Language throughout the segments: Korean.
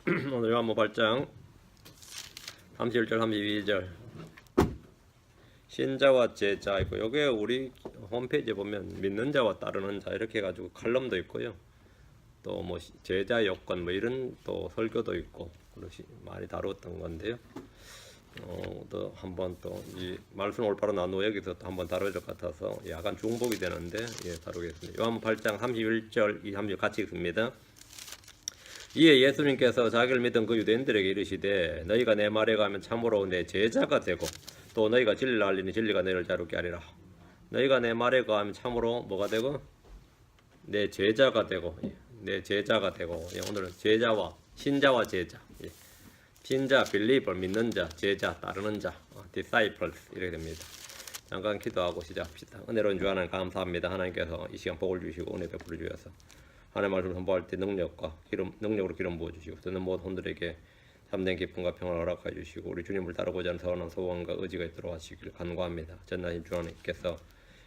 오늘 요한복음 8장 31절 32절 신자와 제자 있고, 여기에 우리 홈페이지에 보면 믿는 자와 따르는 자 이렇게 해가지고 칼럼도 있고요. 또 뭐 제자 요건 뭐 이런 또 설교도 있고 많이 다루었던 건데요. 또 한번 또 이 말씀 올바로 나누어 여기서 또 한번 다뤄야 될 것 같아서 약간 중복이 되는데 다루겠습니다. 요한복음 8장 31절 30절 같이 읽습니다. 이에 예수님께서 자기를 믿은 그 유대인들에게 이르시되 너희가 내 말에 가면 참으로 내 제자가 되고 또 너희가 진리를 알리니 진리가 너희를 자유롭게 하리라. 너희가 내 말에 가면 참으로 뭐가 되고 내 제자가 되고 내 제자가 되고 오늘은 제자와 신자와 제자, 신자 빌리버 믿는 자, 제자 따르는 자, disciples 이렇게 됩니다. 잠깐 기도하고 시작합시다. 은혜로운 주 하나님 감사합니다. 하나님께서 이 시간 복을 주시고 은혜 베풀어 주셔서 하나님의 말씀을 선포할 때 능력으로 기름 부어주시고 듣는 모든 혼들에게 참된 기쁨과 평안을 허락해 주시고 우리 주님을 따르고자 하는 선한 소원과 의지가 있도록 하시길 간구합니다. 전능하신 주 하나님께서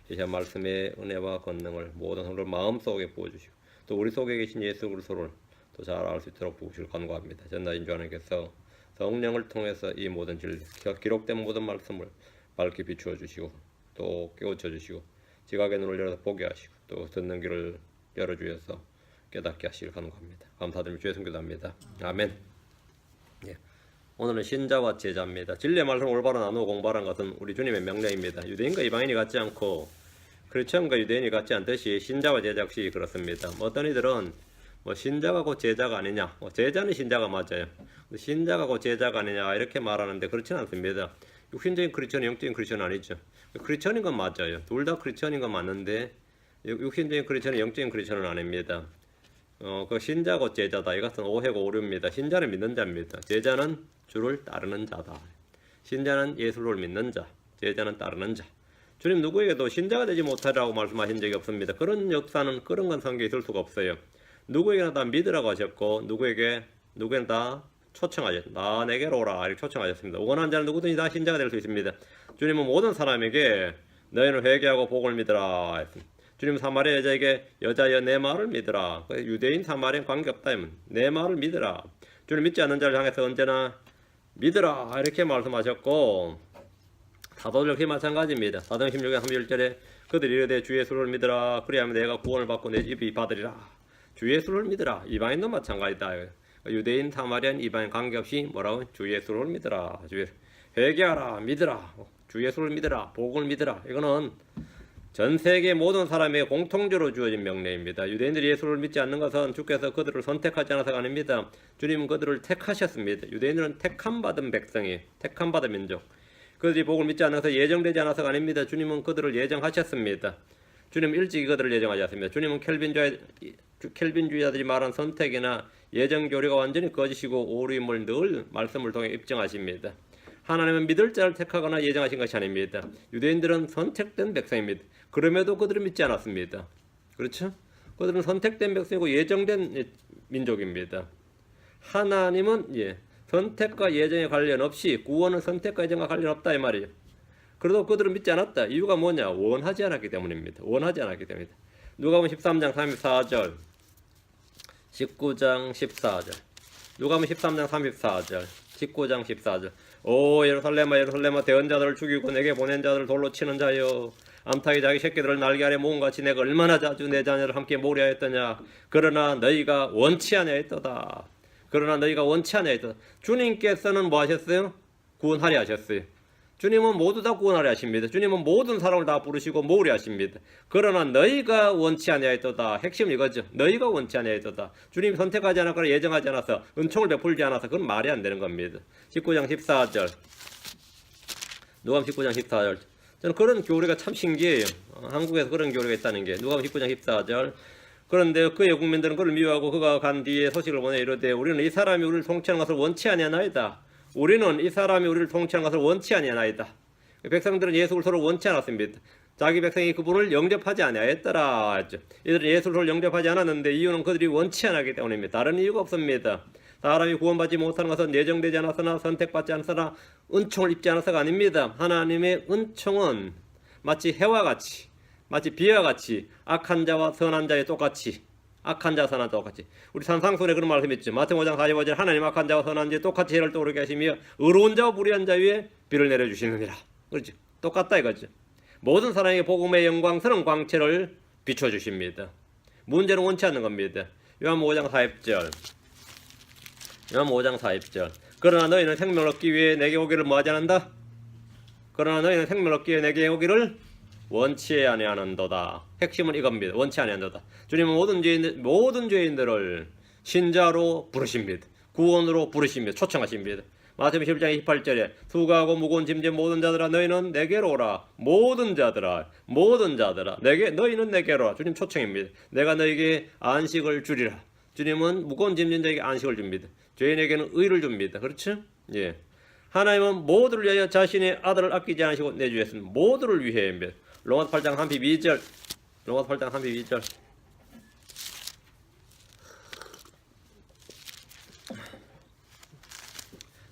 이 시간 말씀의 은혜와 권능을 모든 성도들 마음속에 부어주시고 또 우리 속에 계신 예수 그리스도를 또 잘 알 수 있도록 부으시길 간구합니다. 전능하신 주 하나님께서 성령을 통해서 이 모든 진리, 기록된 모든 말씀을 밝게 비추어 주시고 또 깨우쳐 주시고 지각의 눈을 열어서 보게 하시고 또 듣는 귀를 열어주셔서 깨닫게 하시길 간구합니다. 감사드리며 주의 성교답니다. 아멘. 오늘은 신자와 제자입니다. 진리의 말씀을 올바로 나누어 공부하는 것은 우리 주님의 명령입니다. 유대인과 이방인이 같지 않고 크리스천과 유대인이 같지 않듯이 신자와 제자 역시 그렇습니다. 어떤 이들은 신자가 곧 제자가 아니냐, 제자는 신자가 맞아요. 신자가 곧 제자가 아니냐 이렇게 말하는데 그렇지는 않습니다. 육신적인 크리스천이 영적인 크리스천은 아니죠. 크리스천인 건 맞아요. 둘 다 크리스천인 건 맞는데 육신적인 크리스천은 영적인 크리스천은 아닙니다. 그 신자 곧 제자다. 이것은 오해고 오류입니다. 신자는 믿는 자입니다. 제자는 주를 따르는 자다. 신자는 예수를 믿는 자, 제자는 따르는 자. 주님 누구에게도 신자가 되지 못하라고 말씀하신 적이 없습니다. 그런 역사는 그런 건 성경에 있을 수가 없어요. 누구에게나 다 믿으라고 하셨고 누구에게는 다 초청하셨습니다. 나 내게로 오라 이렇게 초청하셨습니다. 원하는 자는 누구든지 다 신자가 될 수 있습니다. 주님은 모든 사람에게 너희는 회개하고 복을 믿으라 했습니다. 주님 사마리아 여자에게 여자여 내 말을 믿으라. 유대인 사마리아는 관계없다. 내 말을 믿으라. 주님 믿지 않는 자를 향해서 언제나 믿으라 이렇게 말씀하셨고 사도들 역시 마찬가지입니다. 사도행 16장 31절에 그들이 이르되 주 예수를 믿으라. 그리하면 내가 구원을 받고 내 집이 받으리라. 주 예수를 믿으라. 이방인도 마찬가지다. 유대인 사마리아인 이방인 관계없이 뭐라고? 주 예수를 믿으라. 회개하라. 믿으라. 주 예수를 믿으라. 복을 믿으라. 이거는 전 세계 모든 사람에게 공통적으로 주어진 명령입니다. 유대인들이 예수를 믿지 않는 것은 주께서 그들을 선택하지 않아서가 아닙니다. 주님은 그들을 택하셨습니다. 유대인들은 택함받은 백성이에요. 택함받은 민족. 그들이 복을 믿지 않아서 예정되지 않아서가 아닙니다. 주님은 그들을 예정하셨습니다. 주님은 일찍이 그들을 예정하셨습니다. 주님은 켈빈주의자들이 말한 선택이나 예정 교리가 완전히 거짓이고 오류임을 늘 말씀을 통해 입증하십니다. 하나님은 믿을 자를 택하거나 예정하신 것이 아닙니다. 유대인들은 선택된 백성입니다. 그럼에도 그들은 믿지 않았습니다. 그렇죠? 그들은 선택된 백성이고 예정된 민족입니다. 하나님은 선택과 예정에 관련 없이 구원은 선택과 예정과 관련 없다 이 말이에요. 그래도 그들은 믿지 않았다. 이유가 뭐냐? 원하지 않았기 때문입니다. 원하지 않았기 때문입니다. 누가복음 13장 34절 19장 14절 누가복음 13장 34절 19장 14절 오 예루살렘아 예루살렘아 대언자들을 죽이고 내게 보낸 자들을 돌로 치는 자여 암탉이 자기 새끼들을 날개 아래 모음같이 내가 얼마나 자주 내 자녀를 함께 모으려 했더냐. 그러나 너희가 원치 아니하였도다. 주님께서는 뭐 하셨어요? 구원하려 하셨어요. 주님은 모두 다 구원하려 하십니다. 주님은 모든 사람을 다 부르시고 모으려 하십니다. 그러나 너희가 원치 아니하였도다. 핵심은 이거죠. 너희가 원치 아니하였도다. 주님이 선택하지 않았거나 예정하지 않아서 은총을 베풀지 않아서 그건 말이 안 되는 겁니다. 19장 14절 누가복음 19장 14절 저는 그런 교리가 참 신기해요. 한국에서 그런 교리가 있다는 게. 누가복음 19장 14절 그런데 그의 국민들은 그를 미워하고 그가 간 뒤에 소식을 보내 이르되 우리는 이 사람이 우리를 통치하는 것을 원치 아니하나이다. 우리는 이 사람이 우리를 통치하는 것을 원치 아니하나이다. 백성들은 예수 그리스도를 원치 않았습니다. 자기 백성이 그분을 영접하지 아니하였더라 했죠. 이들은 예수 그리스도를 영접하지 않았는데 이유는 그들이 원치 않았기 때문입니다. 다른 이유가 없습니다. 사람이 구원받지 못하는 것은 예정되지 않았으나 선택받지 않았으나 은총을 입지 않아서가 아닙니다. 하나님의 은총은 마치 해와 같이 마치 비와 같이 악한 자와 선한 자에 똑같이 악한 자 선한 자 똑같이. 우리 산상순에 그런 말씀이 있죠. 마태복음 5장 45절 하나님 악한 자와 선한 자 똑같이 해를 떠오르게 하시며 의로운 자와 불의한 자 위에 비를 내려주시느니라. 그렇죠. 똑같다 이거죠. 모든 사람에게 복음의 영광스러운 광채를 비춰주십니다. 문제는 원치 않는 겁니다. 요한복음 5장 40절. 요한복음 5장 40절. 그러나 너희는 생명을 얻기 위해 내게 오기를 뭐하지 않는다? 그러나 너희는 생명을 얻기 위해 내게 오기를 원치 아니하는도다. 핵심은 이겁니다. 원치 아니하는도다. 주님은 모든 죄인들을 신자로 부르십니다. 구원으로 부르십니다. 초청하십니다. 마태복음 11장 28절에 수고하고 무거운 짐진 모든 자들아 너희는 내게로 오라. 모든 자들아 너희는 내게로 오라. 주님 초청입니다. 내가 너에게 안식을 주리라. 주님은 무거운 짐진 자에게 안식을 줍니다. 죄인에게는 의를 줍니다. 그렇죠? 예. 하나님은 모두를 위하여 자신의 아들을 아끼지 않으시고 내주셨습니다. 모두를 위해입니다. 로마서 8장 32절. 로마서 8장 32절.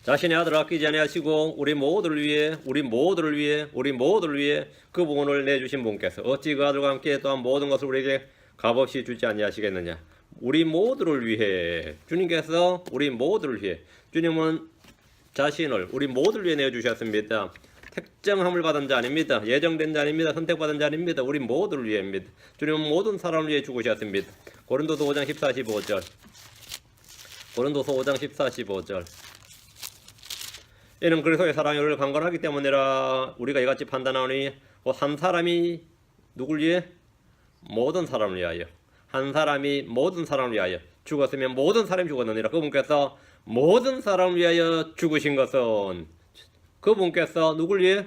자신의 아들을 아끼지 아니하시고 우리 모두를 위해 그 복음을 내주신 분께서 어찌 그 아들과 함께 또한 모든 것을 우리에게 값없이 주지 아니하시겠느냐. 우리 모두를 위해 주님께서 우리 모두를 위해 주님은 자신을 우리 모두를 위해 내주셨습니다. 택정함을 받은 자 아닙니다. 예정된 자 아닙니다. 선택받은 자 아닙니다. 우리 모두를 위해입니다. 주님은 모든 사람을 위해 죽으셨습니다. 고린도서 5장 14, 15절. 고린도서 5장 14, 15절. 이는 그리스도의 사랑이 우리를 강건하기 때문이라. 우리가 이같이 판단하오니 한 사람이 누굴 위해? 모든 사람을 위하여. 한 사람이 모든 사람을 위하여 죽었으면 모든 사람이 죽었느니라. 그분께서 모든 사람을 위하여 죽으신 것은 그분께서 누굴 위해?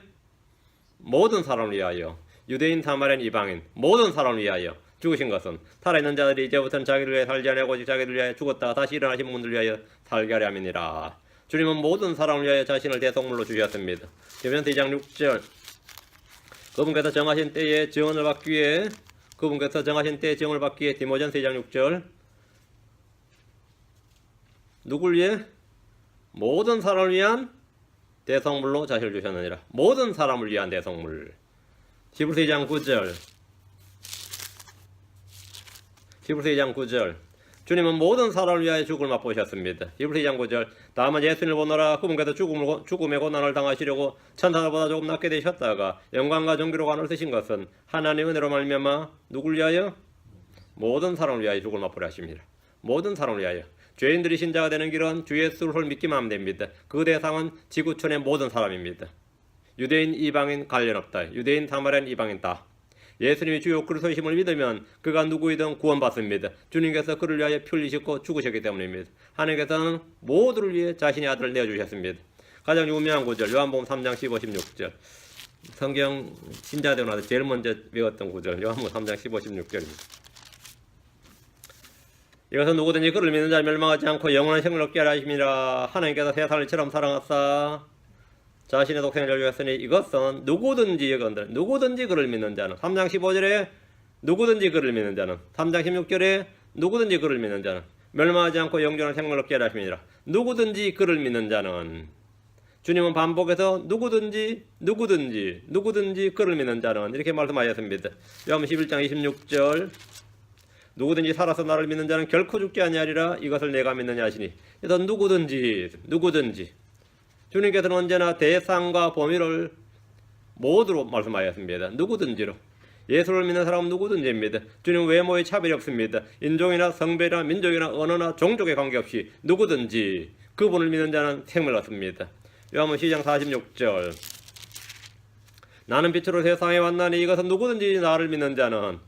모든 사람을 위하여. 유대인, 사마리아인, 이방인 모든 사람을 위하여 죽으신 것은 살아있는 자들이 이제부터는 자기를 위해 살지 아니하고 오직 자기를 위하여 죽었다가 다시 일어나신 분들을 위하여 살게 하려 함이니라. 주님은 모든 사람을 위하여 자신을 대속물로 주셨습니다. 디모데전서 2장 6절. 그분께서 정하신 때에 증언을 받기 위해 디모데전서 2장 6절. 누굴 위해? 모든 사람을 위한 대성물로 자신을 주셨느니라. 모든 사람을 위한 대성물. 히브리서 2장 9절. 히브리서 2장 9절. 주님은 모든 사람을 위하여 죽음을 맛보셨습니다. 히브리서 2장 9절. 다만 예수님을 보노라. 그분께서 죽음의 고난을 당하시려고 천사들보다 조금 낮게 되셨다가 영광과 존귀로 관을 쓰신 것은 하나님의 은혜로 말미암아 누굴 위하여? 모든 사람을 위하여 죽음을 맛보려 하십니다. 모든 사람을 위하여. 죄인들이 신자가 되는 길은 주 예수를 믿기만 하면 됩니다. 그 대상은 지구촌의 모든 사람입니다. 유대인, 이방인 관련 없다. 유대인, 사마리아인, 이방인 다. 예수님이 주요 그리스도이심을 믿으면 그가 누구이든 구원받습니다. 주님께서 그를 위하여 피 흘리셨고 죽으셨기 때문입니다. 하나님께서는 모두를 위해 자신의 아들을 내어주셨습니다. 가장 유명한 구절 요한복음 3장 15, 16절. 성경 신자되고 나서 제일 먼저 외웠던 구절 요한복음 3장 15, 16절입니다. 이것은 누구든지 그를 믿는 자를 멸망하지 않고 영원한 생명을 얻게 하려 하심이라. 하나님께서 세상을 이처럼 사랑하사 자신의 독생을 주셨으니 이것은 누구든지 그를 믿는 자는 3장 15절에 누구든지 그를 믿는 자는 3장 16절에 누구든지 그를 믿는 자는 멸망하지 않고 영원한 생명을 얻게 하려 하심이라. 누구든지 그를 믿는 자는 주님은 반복해서 누구든지 그를 믿는 자는 이렇게 말씀하셨습니다. 요한복음 11장 26절. 누구든지 살아서 나를 믿는 자는 결코 죽지 아니하리라. 이것을 내가 믿느냐 하시니. 그래서 누구든지 주님께서는 언제나 대상과 범위를 모두로 말씀하셨습니다. 누구든지로. 예수를 믿는 사람은 누구든지입니다. 주님은 외모에 차별이 없습니다. 인종이나 성별이나 민족이나 언어나 종족에 관계없이 누구든지 그분을 믿는 자는 생명을 얻습니다. 요한복음 12장 46절. 나는 빛으로 세상에 왔나니 이것은 누구든지 나를 믿는 자는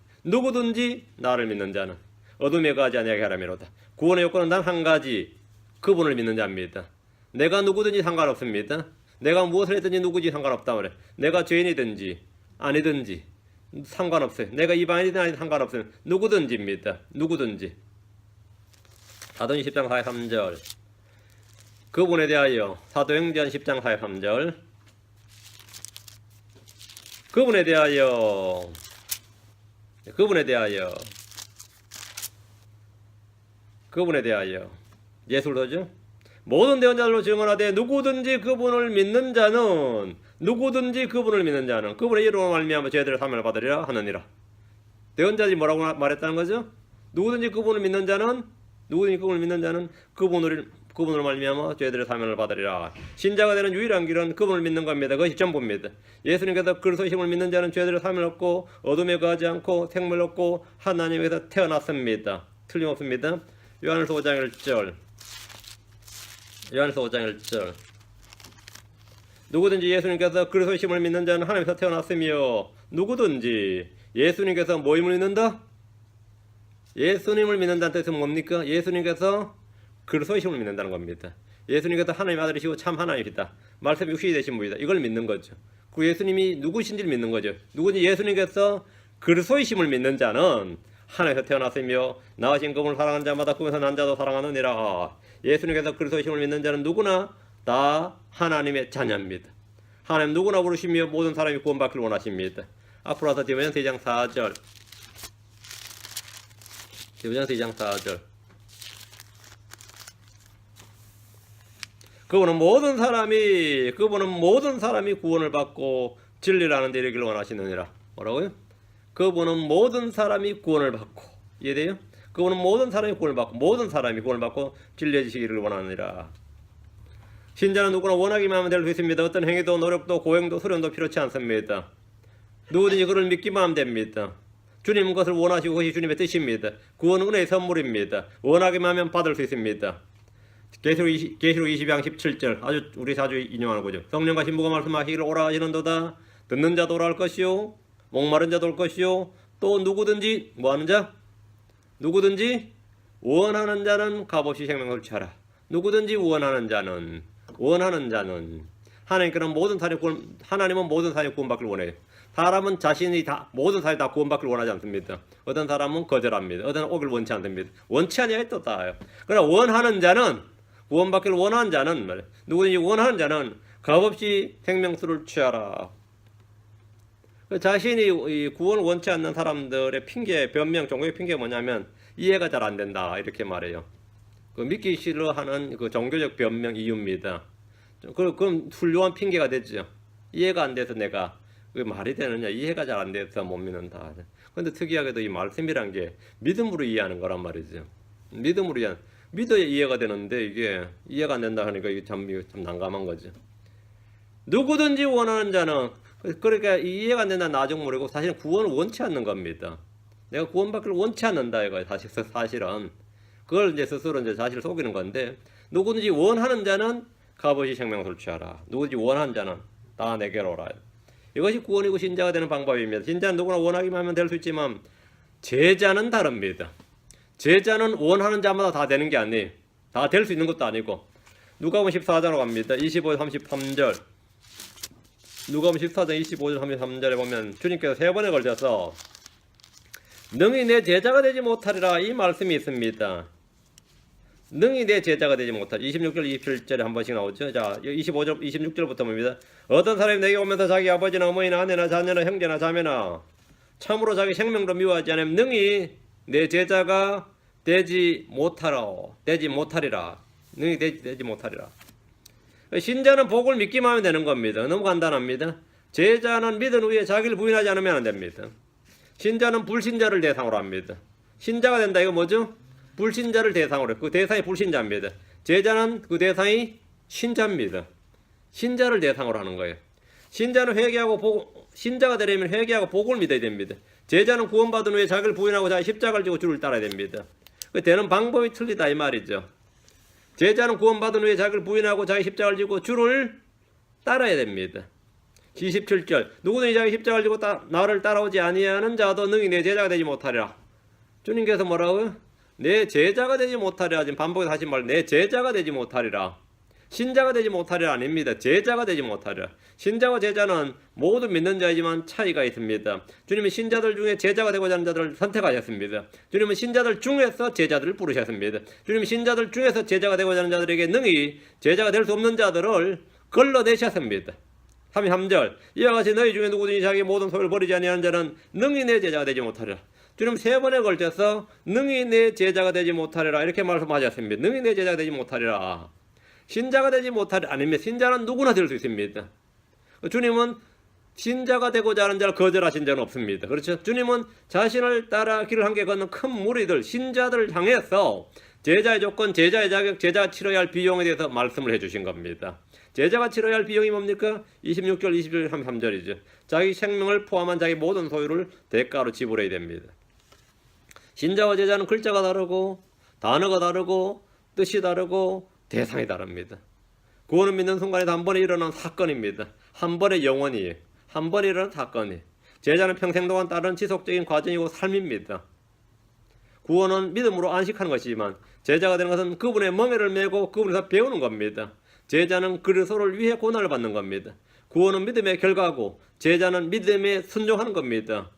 어둠에 가지 아니하게 하라미로다. 구원의 요건은 단 한 가지, 그분을 믿는 자입니다. 내가 누구든지 상관없습니다. 내가 무엇을 했든지 누구든지 상관없다 말해. 내가 죄인이든지 아니든지 상관없어요. 내가 이방인이든 아니든 상관없어요. 누구든지입니다. 누구든지. 사도행 10장 43절. 그분에 대하여 사도행전 10장 43절. 그분에 대하여 예술도죠. 모든 대언자들로 증언하되 누구든지 그분을 믿는 자는 그분의 이름으로 말미암아 죄들의 사명을 받으리라 하느니라. 대언자들이 뭐라고 말했다는 거죠? 누구든지 그분을 믿는 자는 그분으로 말미암아 죄들의 사면을 받으리라. 신자가 되는 유일한 길은 그분을 믿는 겁니다. 그것이 전부입니다. 예수님께서 그리스도이심을 믿는 자는 죄들의 사면을 얻고 어둠에 거하지 않고 생명을 얻고 하나님에게서 태어났습니다. 틀림없습니다. 요한일서 5장 1절. 누구든지 예수님께서 그리스도이심을 믿는 자는 하나님에서 태어났으며 누구든지 예수님께서 뭐임을 믿는다? 예수님을 믿는다는 뜻은 뭡니까? 예수님께서 그리스도이심을 믿는다는 겁니다. 예수님께서 하나님의 아들이시고 참 하나님이시다. 말씀이 육신이 되신 분이다. 이걸 믿는 거죠. 그 예수님이 누구신지를 믿는 거죠. 누구든지 예수님께서 그리스도이심을 믿는 자는 하나님에서 태어났으며 나으신 그분을 사랑하는 자마다 그분에서 난 자도 사랑하느니라. 예수님께서 그리스도이심을 믿는 자는 누구나 다 하나님의 자녀입니다. 하나님 누구나 부르시며 모든 사람이 구원받기를 원하십니다. 앞으로 와서 디모데전서 2장 4절. 디모데전서 2장 4절. 그분은 모든 사람이 구원을 받고 진리를 아는 데 이르기를 원하시느니라. 뭐라고요? 그분은 모든 사람이 구원을 받고, 이해돼요? 그분은 모든 사람이 구원을 받고 진리의 지식을 원하느니라. 신자는 누구나 원하기만 하면 될 수 있습니다. 어떤 행위도 노력도 고행도 수련도 필요치 않습니다. 누구든지 그를 믿기만 하면 됩니다. 주님은 그것을 원하시고 그것이 주님의 뜻입니다. 구원은 은혜의 선물입니다. 원하기만 하면 받을 수 있습니다. 계시록 20장 17절 우리 자주 인용하는 거죠. 성령과 신부가 말씀하시기를 오라 하시는도다. 듣는 자도 오라 할 것이요 목마른 자도 올 것이요 또 누구든지 뭐하는 자? 누구든지 원하는 자는 값없이 생명을 취하라. 누구든지 원하는 자는 하나님은 모든 사람이 구원받기를 원해요. 사람은 모든 사람이 다 구원받기를 원하지 않습니다. 어떤 사람은 거절합니다. 어떤 오길 원치 않습니다. 원치 아니하게 떴다요. 그러나 구원받기를 원하는 자는 누구든지 원하는 자는 값없이 생명수를 취하라. 자신이 구원을 원치 않는 사람들의 변명, 종교의 핑계가 뭐냐면 이해가 잘 안 된다 이렇게 말해요. 믿기 싫어하는 종교적 변명 이유입니다. 그럼 훌륭한 핑계가 되죠. 이해가 안 돼서 내가 말이 되느냐, 이해가 잘 안 돼서 못 믿는다. 그런데 특이하게도 이 말씀이란 게 믿음으로 이해하는 거란 말이죠. 믿어야 이해가 되는데 이게 이해가 안 된다 하니까 이게 참 난감한 거죠. 누구든지 원하는 자는, 그러니까 이해가 안 된다 나중 모르고 사실은 구원을 원치 않는 겁니다. 내가 구원받기를 원치 않는다 이거 사실은. 그걸 이제 스스로 자신을 속이는 건데, 누구든지 원하는 자는 값없이 생명수를 취하라. 누구든지 원하는 자는 다 내게로 오라. 이것이 구원이고 신자가 되는 방법입니다. 신자는 누구나 원하기만 하면 될 수 있지만 제자는 다릅니다. 제자는 원하는 자마다 다 되는 게 아니에요. 다 될 수 있는 것도 아니고. 누가복음 14장으로 갑니다. 25절 33절. 누가복음 14장 25절 33절에 보면 주님께서 3번에 걸쳐서 능히 내 제자가 되지 못하리라 이 말씀이 있습니다. 능히 내 제자가 되지 못하리라. 26절 27절에 한 번씩 나오죠. 자, 25절 26절부터 봅니다. 어떤 사람이 내게 오면서 자기 아버지나 어머니나 아내나 자녀나 형제나 자매나 참으로 자기 생명도 미워하지 않으면 능히 내 제자가 되지 못하리라. 능히 되지 못하리라. 신자는 복을 믿기만 하면 되는 겁니다. 너무 간단합니다. 제자는 믿은 후에 자기를 부인하지 않으면 안 됩니다. 신자는 불신자를 대상으로 합니다. 신자가 된다 이거 뭐죠? 불신자를 대상으로 해요. 그 대상이 불신자입니다. 제자는 그 대상이 신자입니다. 신자를 대상으로 하는 거예요. 신자가 되려면 회개하고 복을 믿어야 됩니다. 제자는 구원받은 후에 자기를 부인하고 자기 십자가를 지고 주를 따라야 됩니다. 그 되는 방법이 틀리다 이 말이죠. 제자는 구원받은 후에 자기를 부인하고 자기 십자가를 지고 주를 따라야 됩니다. 27절 누구든지 자기 십자가를 지고 나를 따라오지 아니하는 자도 능히 내 제자가 되지 못하리라. 주님께서 뭐라고요? 내 제자가 되지 못하리라. 지금 반복해서 하신 말, 내 제자가 되지 못하리라. 신자가 되지 못하리라 아닙니다. 제자가 되지 못하리라. 신자와 제자는 모두 믿는 자이지만 차이가 있습니다. 주님은 신자들 중에 제자가 되고자 하는 자들을 선택하셨습니다. 주님은 신자들 중에서 제자들을 부르셨습니다. 주님은 신자들 중에서 제자가 되고자 하는 자들에게 능히 제자가 될 수 없는 자들을 걸러내셨습니다. 33절 이와 같이 너희 중에 누구든지 자기 모든 소유를 버리지 아니하는 자는 능히 내 제자가 되지 못하리라. 주님 3번에 걸쳐서 능히 내 제자가 되지 못하리라 이렇게 말씀하셨습니다. 능히 내 제자가 되지 못하리라. 신자가 되지 못하리라 아닙니다. 신자는 누구나 될 수 있습니다. 주님은 신자가 되고자 하는 자를 거절하신 자는 없습니다. 그렇죠? 주님은 자신을 따라 길을 함께 걷는 큰 무리들, 신자들을 향해서 제자의 조건, 제자의 자격, 제자가 치러야 할 비용에 대해서 말씀을 해주신 겁니다. 제자가 치러야 할 비용이 뭡니까? 26절, 20절, 33절이죠. 자기 생명을 포함한 자기 모든 소유를 대가로 지불해야 됩니다. 신자와 제자는 글자가 다르고 단어가 다르고 뜻이 다르고 대상이 다릅니다. 구원을 믿는 순간에 한 번에 일어난 사건입니다. 한 번의 영원이에요. 한 번에 일어난 사건이에요. 제자는 평생 동안 따른 지속적인 과정이고 삶입니다. 구원은 믿음으로 안식하는 것이지만 제자가 되는 것은 그분의 멍에를 메고 그분에서 배우는 겁니다. 제자는 그리스도를 위해 고난을 받는 겁니다. 구원은 믿음의 결과고 제자는 믿음에 순종하는 겁니다.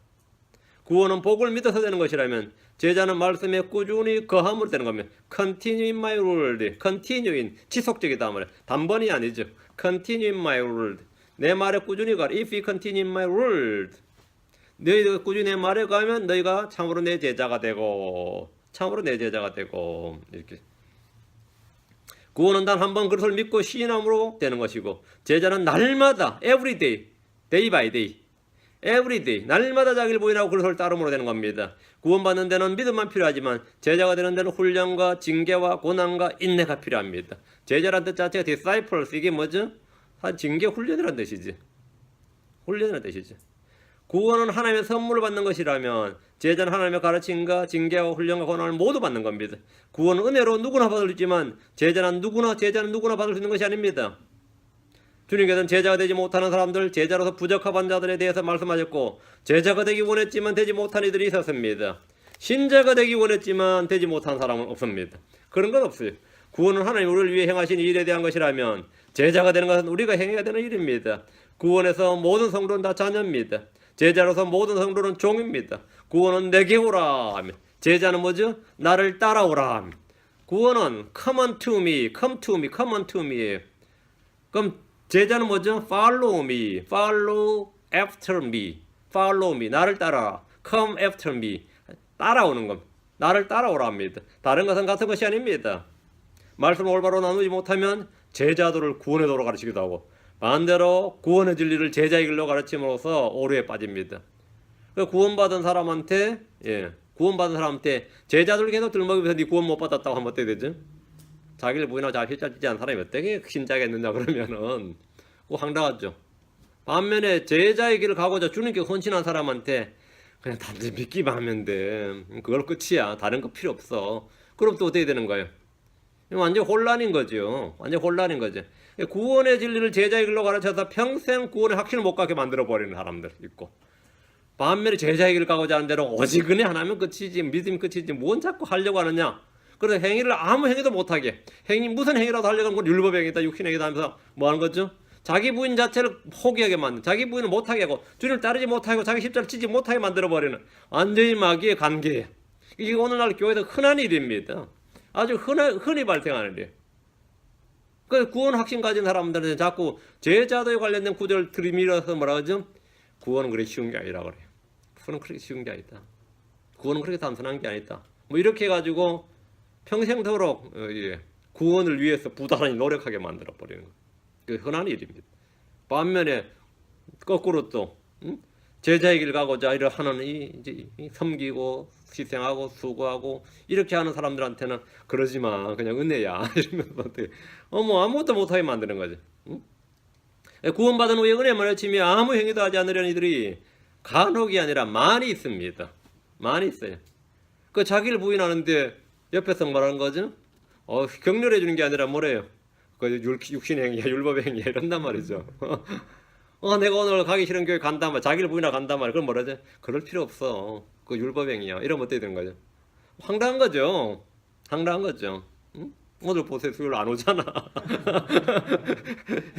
구원은 복을 믿어서 되는 것이라면 제자는 말씀에 꾸준히 거함으로 되는 겁니다. Continue in my word. Continue in, 지속적이다 말이에요. 단번이 아니죠. Continue in my word. 내 말에 꾸준히 가라. If you continue in my word. 너희가 꾸준히 내 말에 가면 너희가 참으로 내 제자가 되고 참으로 내 제자가 되고 이렇게. 구원은 단 한 번 그것을 믿고 시인함으로 되는 것이고 제자는 날마다 every day, day by day, every day, 날마다 자기를 부인하고 그것을 따름으로 되는 겁니다. 구원받는 데는 믿음만 필요하지만 제자가 되는 데는 훈련과 징계와 고난과 인내가 필요합니다. 제자란 뜻 자체가 disciples, 이게 뭐죠? 징계 훈련이라는 뜻이지. 훈련이라는 뜻이지. 구원은 하나님의 선물을 받는 것이라면 제자는 하나님의 가르침과 징계와 훈련과 고난을 모두 받는 겁니다. 구원은 은혜로 누구나 받을 수 있지만 제자는 누구나 받을 수 있는 것이 아닙니다. 주님께서는 제자가 되지 못하는 사람들, 제자로서 부적합한 자들에 대해서 말씀하셨고 제자가 되기 원했지만 되지 못한 이들이 있었습니다. 신자가 되기 원했지만 되지 못한 사람은 없습니다. 그런 건 없어요. 구원은 하나님 우리를 위해 행하신 일에 대한 것이라면 제자가 되는 것은 우리가 행해야 되는 일입니다. 구원에서 모든 성도는 다 자녀입니다. 제자로서 모든 성도는 종입니다. 구원은 내게 오라 하며 제자는 뭐죠? 나를 따라오라 하며 구원은 come unto me, come to me, come unto me. 그럼 제자는 뭐죠? follow me, follow after me, follow me. 나를 따라 come after me. 따라오는 겁니다. 나를 따라오라 합니다. 다른 것은 같은 것이 아닙니다. 말씀을 올바로 나누지 못하면 제자들을 구원의 도로 가르치기도 하고 반대로 구원의 진리를 제자의 길로 가르침으로써 오류에 빠집니다. 구원받은 사람한테 제자들 계속 들먹이면서 네 구원 못 받았다고 하면 어떻게 되죠? 자기를 부인하고 자기 실자 짓지 않은 사람이 어떻게 신자겠느냐 그러면은 황당하죠. 반면에 제자의 길을 가고자 주님께 헌신한 사람한테 그냥 단지 믿기만 하면 돼. 그걸 끝이야. 다른 거 필요 없어. 그럼 또 어떻게 되는 거예요? 완전 혼란인 거죠. 완전 혼란인 거죠. 구원의 진리를 제자의 길로 가르쳐서 평생 구원의 확신을 못 갖게 만들어버리는 사람들 있고 반면에 제자의 길을 가고자 하는 대로 오직은혜 하나면 끝이지 믿음이 끝이지 뭔 자꾸 하려고 하느냐. 그래서 행위를 아무 행위도 못하게 무슨 행위라도 하려고 하는 건 율법의 행위다 육신의 행위다 하면서 뭐 하는 거죠? 자기 부인 자체를 포기하게 만든 자기 부인을 못하게 하고 주님을 따르지 못하게 하고 자기 십자를 지지 못하게 만들어버리는 완전히 마귀의 관계예요. 이게 오늘날 교회에서 흔한 일입니다. 아주 흔히 발생하는 일이에요. 그 구원 확신 가진 사람들은 자꾸 제자도에 관련된 구절을 들이밀어서 뭐라 하죠? 구원은 그렇게 쉬운 게 아니라 그래요. 구원은 그렇게 쉬운 게 아니다. 구원은 그렇게 단순한 게 아니다. 뭐 이렇게 해가지고 평생도록 구원을 위해서 부단히 노력하게 만들어버리는 거예요. 그 흔한 일입니다. 반면에 거꾸로 또 제자의 길 가고자 이를 하는 이제 섬기고 희생하고 수고하고 이렇게 하는 사람들한테는 그러지 마 그냥 은혜야 이러면서 뭐 아무것도 못하게 만드는 거죠. 구원받은 후에 은혜만 외치며 아무 행위도 하지 않으려는 이들이 간혹이 아니라 많이 있습니다. 많이 있어요. 그 자기를 부인하는데 옆에서 뭐라는 거죠? 격려해 주는 게 아니라 뭐래요? 그 육신 행위야, 율법 행위야 이런단 말이죠. 내가 오늘 가기 싫은 교회 간단 말, 자기를 부인하고 간단 말, 그럼 뭐라죠? 그럴 필요 없어. 그 율법 행위야. 이러면 어떻게 되는 거죠? 황당한 거죠. 황당한 거죠. 응? 오늘 보세요, 수요일 안 오잖아.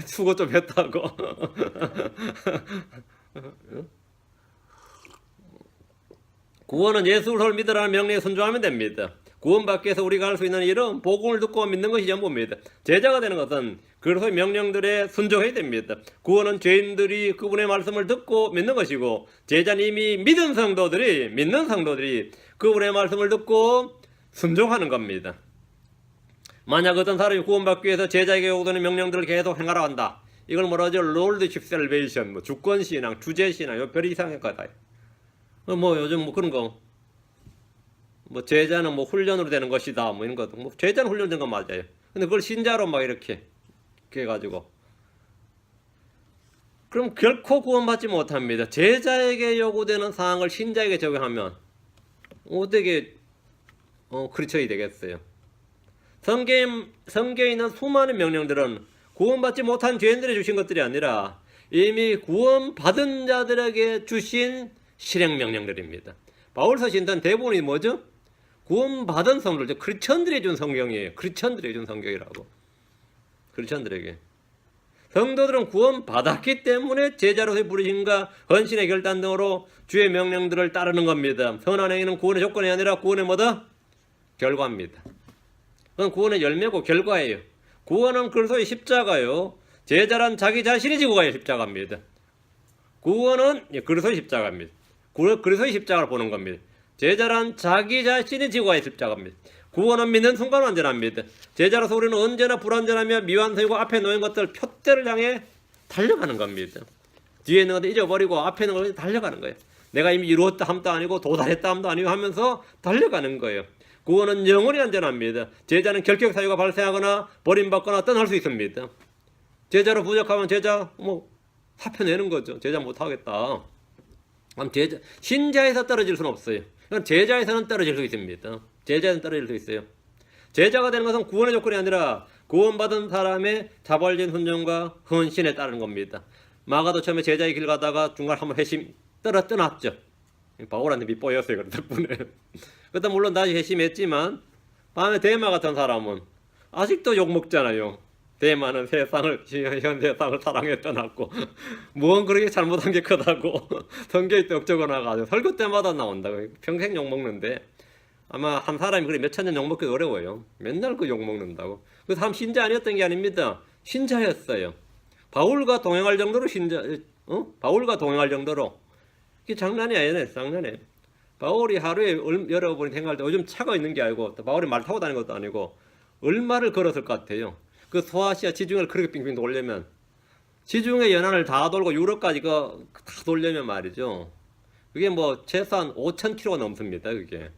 수고 좀 했다고. 구원은 예수를 믿으라는 명령에 순종하면 됩니다. 구원받기 위해서 우리가 할 수 있는 일은 복음을 듣고 믿는 것이 전부입니다. 제자가 되는 것은 그리스도의 명령들에 순종해야 됩니다. 구원은 죄인들이 그분의 말씀을 듣고 믿는 것이고 제자는 이미 믿는 성도들이 그분의 말씀을 듣고 순종하는 겁니다. 만약 어떤 사람이 구원받기 위해서 제자에게 요구되는 명령들을 계속 행하라 한다. 이걸 뭐라 하죠? 롤드십 셀베이션, 뭐 주권 신앙, 주제 신앙, 요 별 이상의 거다. 뭐 요즘 뭐 그런 거, 뭐 제자는 뭐 훈련으로 되는 것이다, 뭐 이런 것도, 뭐 제자는 훈련된 건 맞아요. 근데 그걸 신자로 막 이렇게 해가지고, 그럼 결코 구원받지 못합니다. 제자에게 요구되는 사항을 신자에게 적용하면 어떻게 크리스천이 되겠어요? 성경에 있는 수많은 명령들은 구원받지 못한 죄인들이 주신 것들이 아니라 이미 구원받은 자들에게 주신 실행명령들입니다. 바울 서신은 대부분이 뭐죠? 구원받은 성도들, 크리스천들이 준 성경이에요. 크리스천들이 준 성경이라고. 크리스천들에게. 성도들은 구원받았기 때문에 제자로서의 부르심과 헌신의 결단 등으로 주의 명령들을 따르는 겁니다. 선한 행위는 구원의 조건이 아니라 구원의 뭐다? 결과입니다. 그건 구원의 열매고 결과예요. 구원은 그리스도의 십자가요. 제자란 자기 자신이 지고 가야 십자가입니다. 구원은 그리스도의 십자가입니다. 그리스도의 십자가를 보는 겁니다. 제자란 자기 자신이 지고 가야 십자가입니다. 구원은 믿는 순간 완전합니다. 제자로서 우리는 언제나 불완전하며 미완성이고 앞에 놓인 것들 표대를 향해 달려가는 겁니다. 뒤에 있는 것들 잊어버리고 앞에 있는 것들 달려가는 거예요. 내가 이미 이루었다 함도 아니고 도달했다 함도 아니고 하면서 달려가는 거예요. 구원은 영원히 안전합니다. 제자는 결격 사유가 발생하거나 버림받거나 떠날 수 있습니다. 제자로 부족하면 제자 사표 내는 거죠. 제자 못하겠다. 그럼 신자에서 떨어질 수는 없어요. 제자에서는 떨어질 수 있습니다. 제자에서는 떨어질 수 있어요. 제자가 되는 것은 구원의 조건이 아니라 구원받은 사람의 자발적인 순종과 헌신에 따르는 겁니다. 마가도 처음에 제자의 길 가다가 중간에 한번 회심 떠났죠. 바울한테 밑보였어요. 그 덕분에. 그때 물론 다시 회심했지만 밤에 데마 같은 사람은 아직도 욕먹잖아요. 데마는 현 세상을 사랑해 떠났고 뭔 그렇게 잘못한 게 크다고 성경에 떡 적어놔가지고 설교 때마다 나온다고. 평생 욕먹는데 아마 한 사람이 그래 몇천 년 욕먹기 어려워요. 맨날 그 욕먹는다고. 그 사람 신자 아니었던 게 아닙니다. 신자였어요. 바울과 동행할 정도로 바울과 동행할 정도로. 이게 장난이 아니네. 장난이에요. 바울이 하루에 여러분이 생각할 때 요즘 차가 있는 게 아니고 바울이 말 타고 다니는 것도 아니고 얼마를 걸었을 것 같아요. 그 소아시아 지중해를 그렇게 빙빙 돌려면 지중해 연안을 다 돌고 유럽까지 다 돌려면 말이죠. 그게 뭐 최소한 5,000km가 넘습니다. 그게.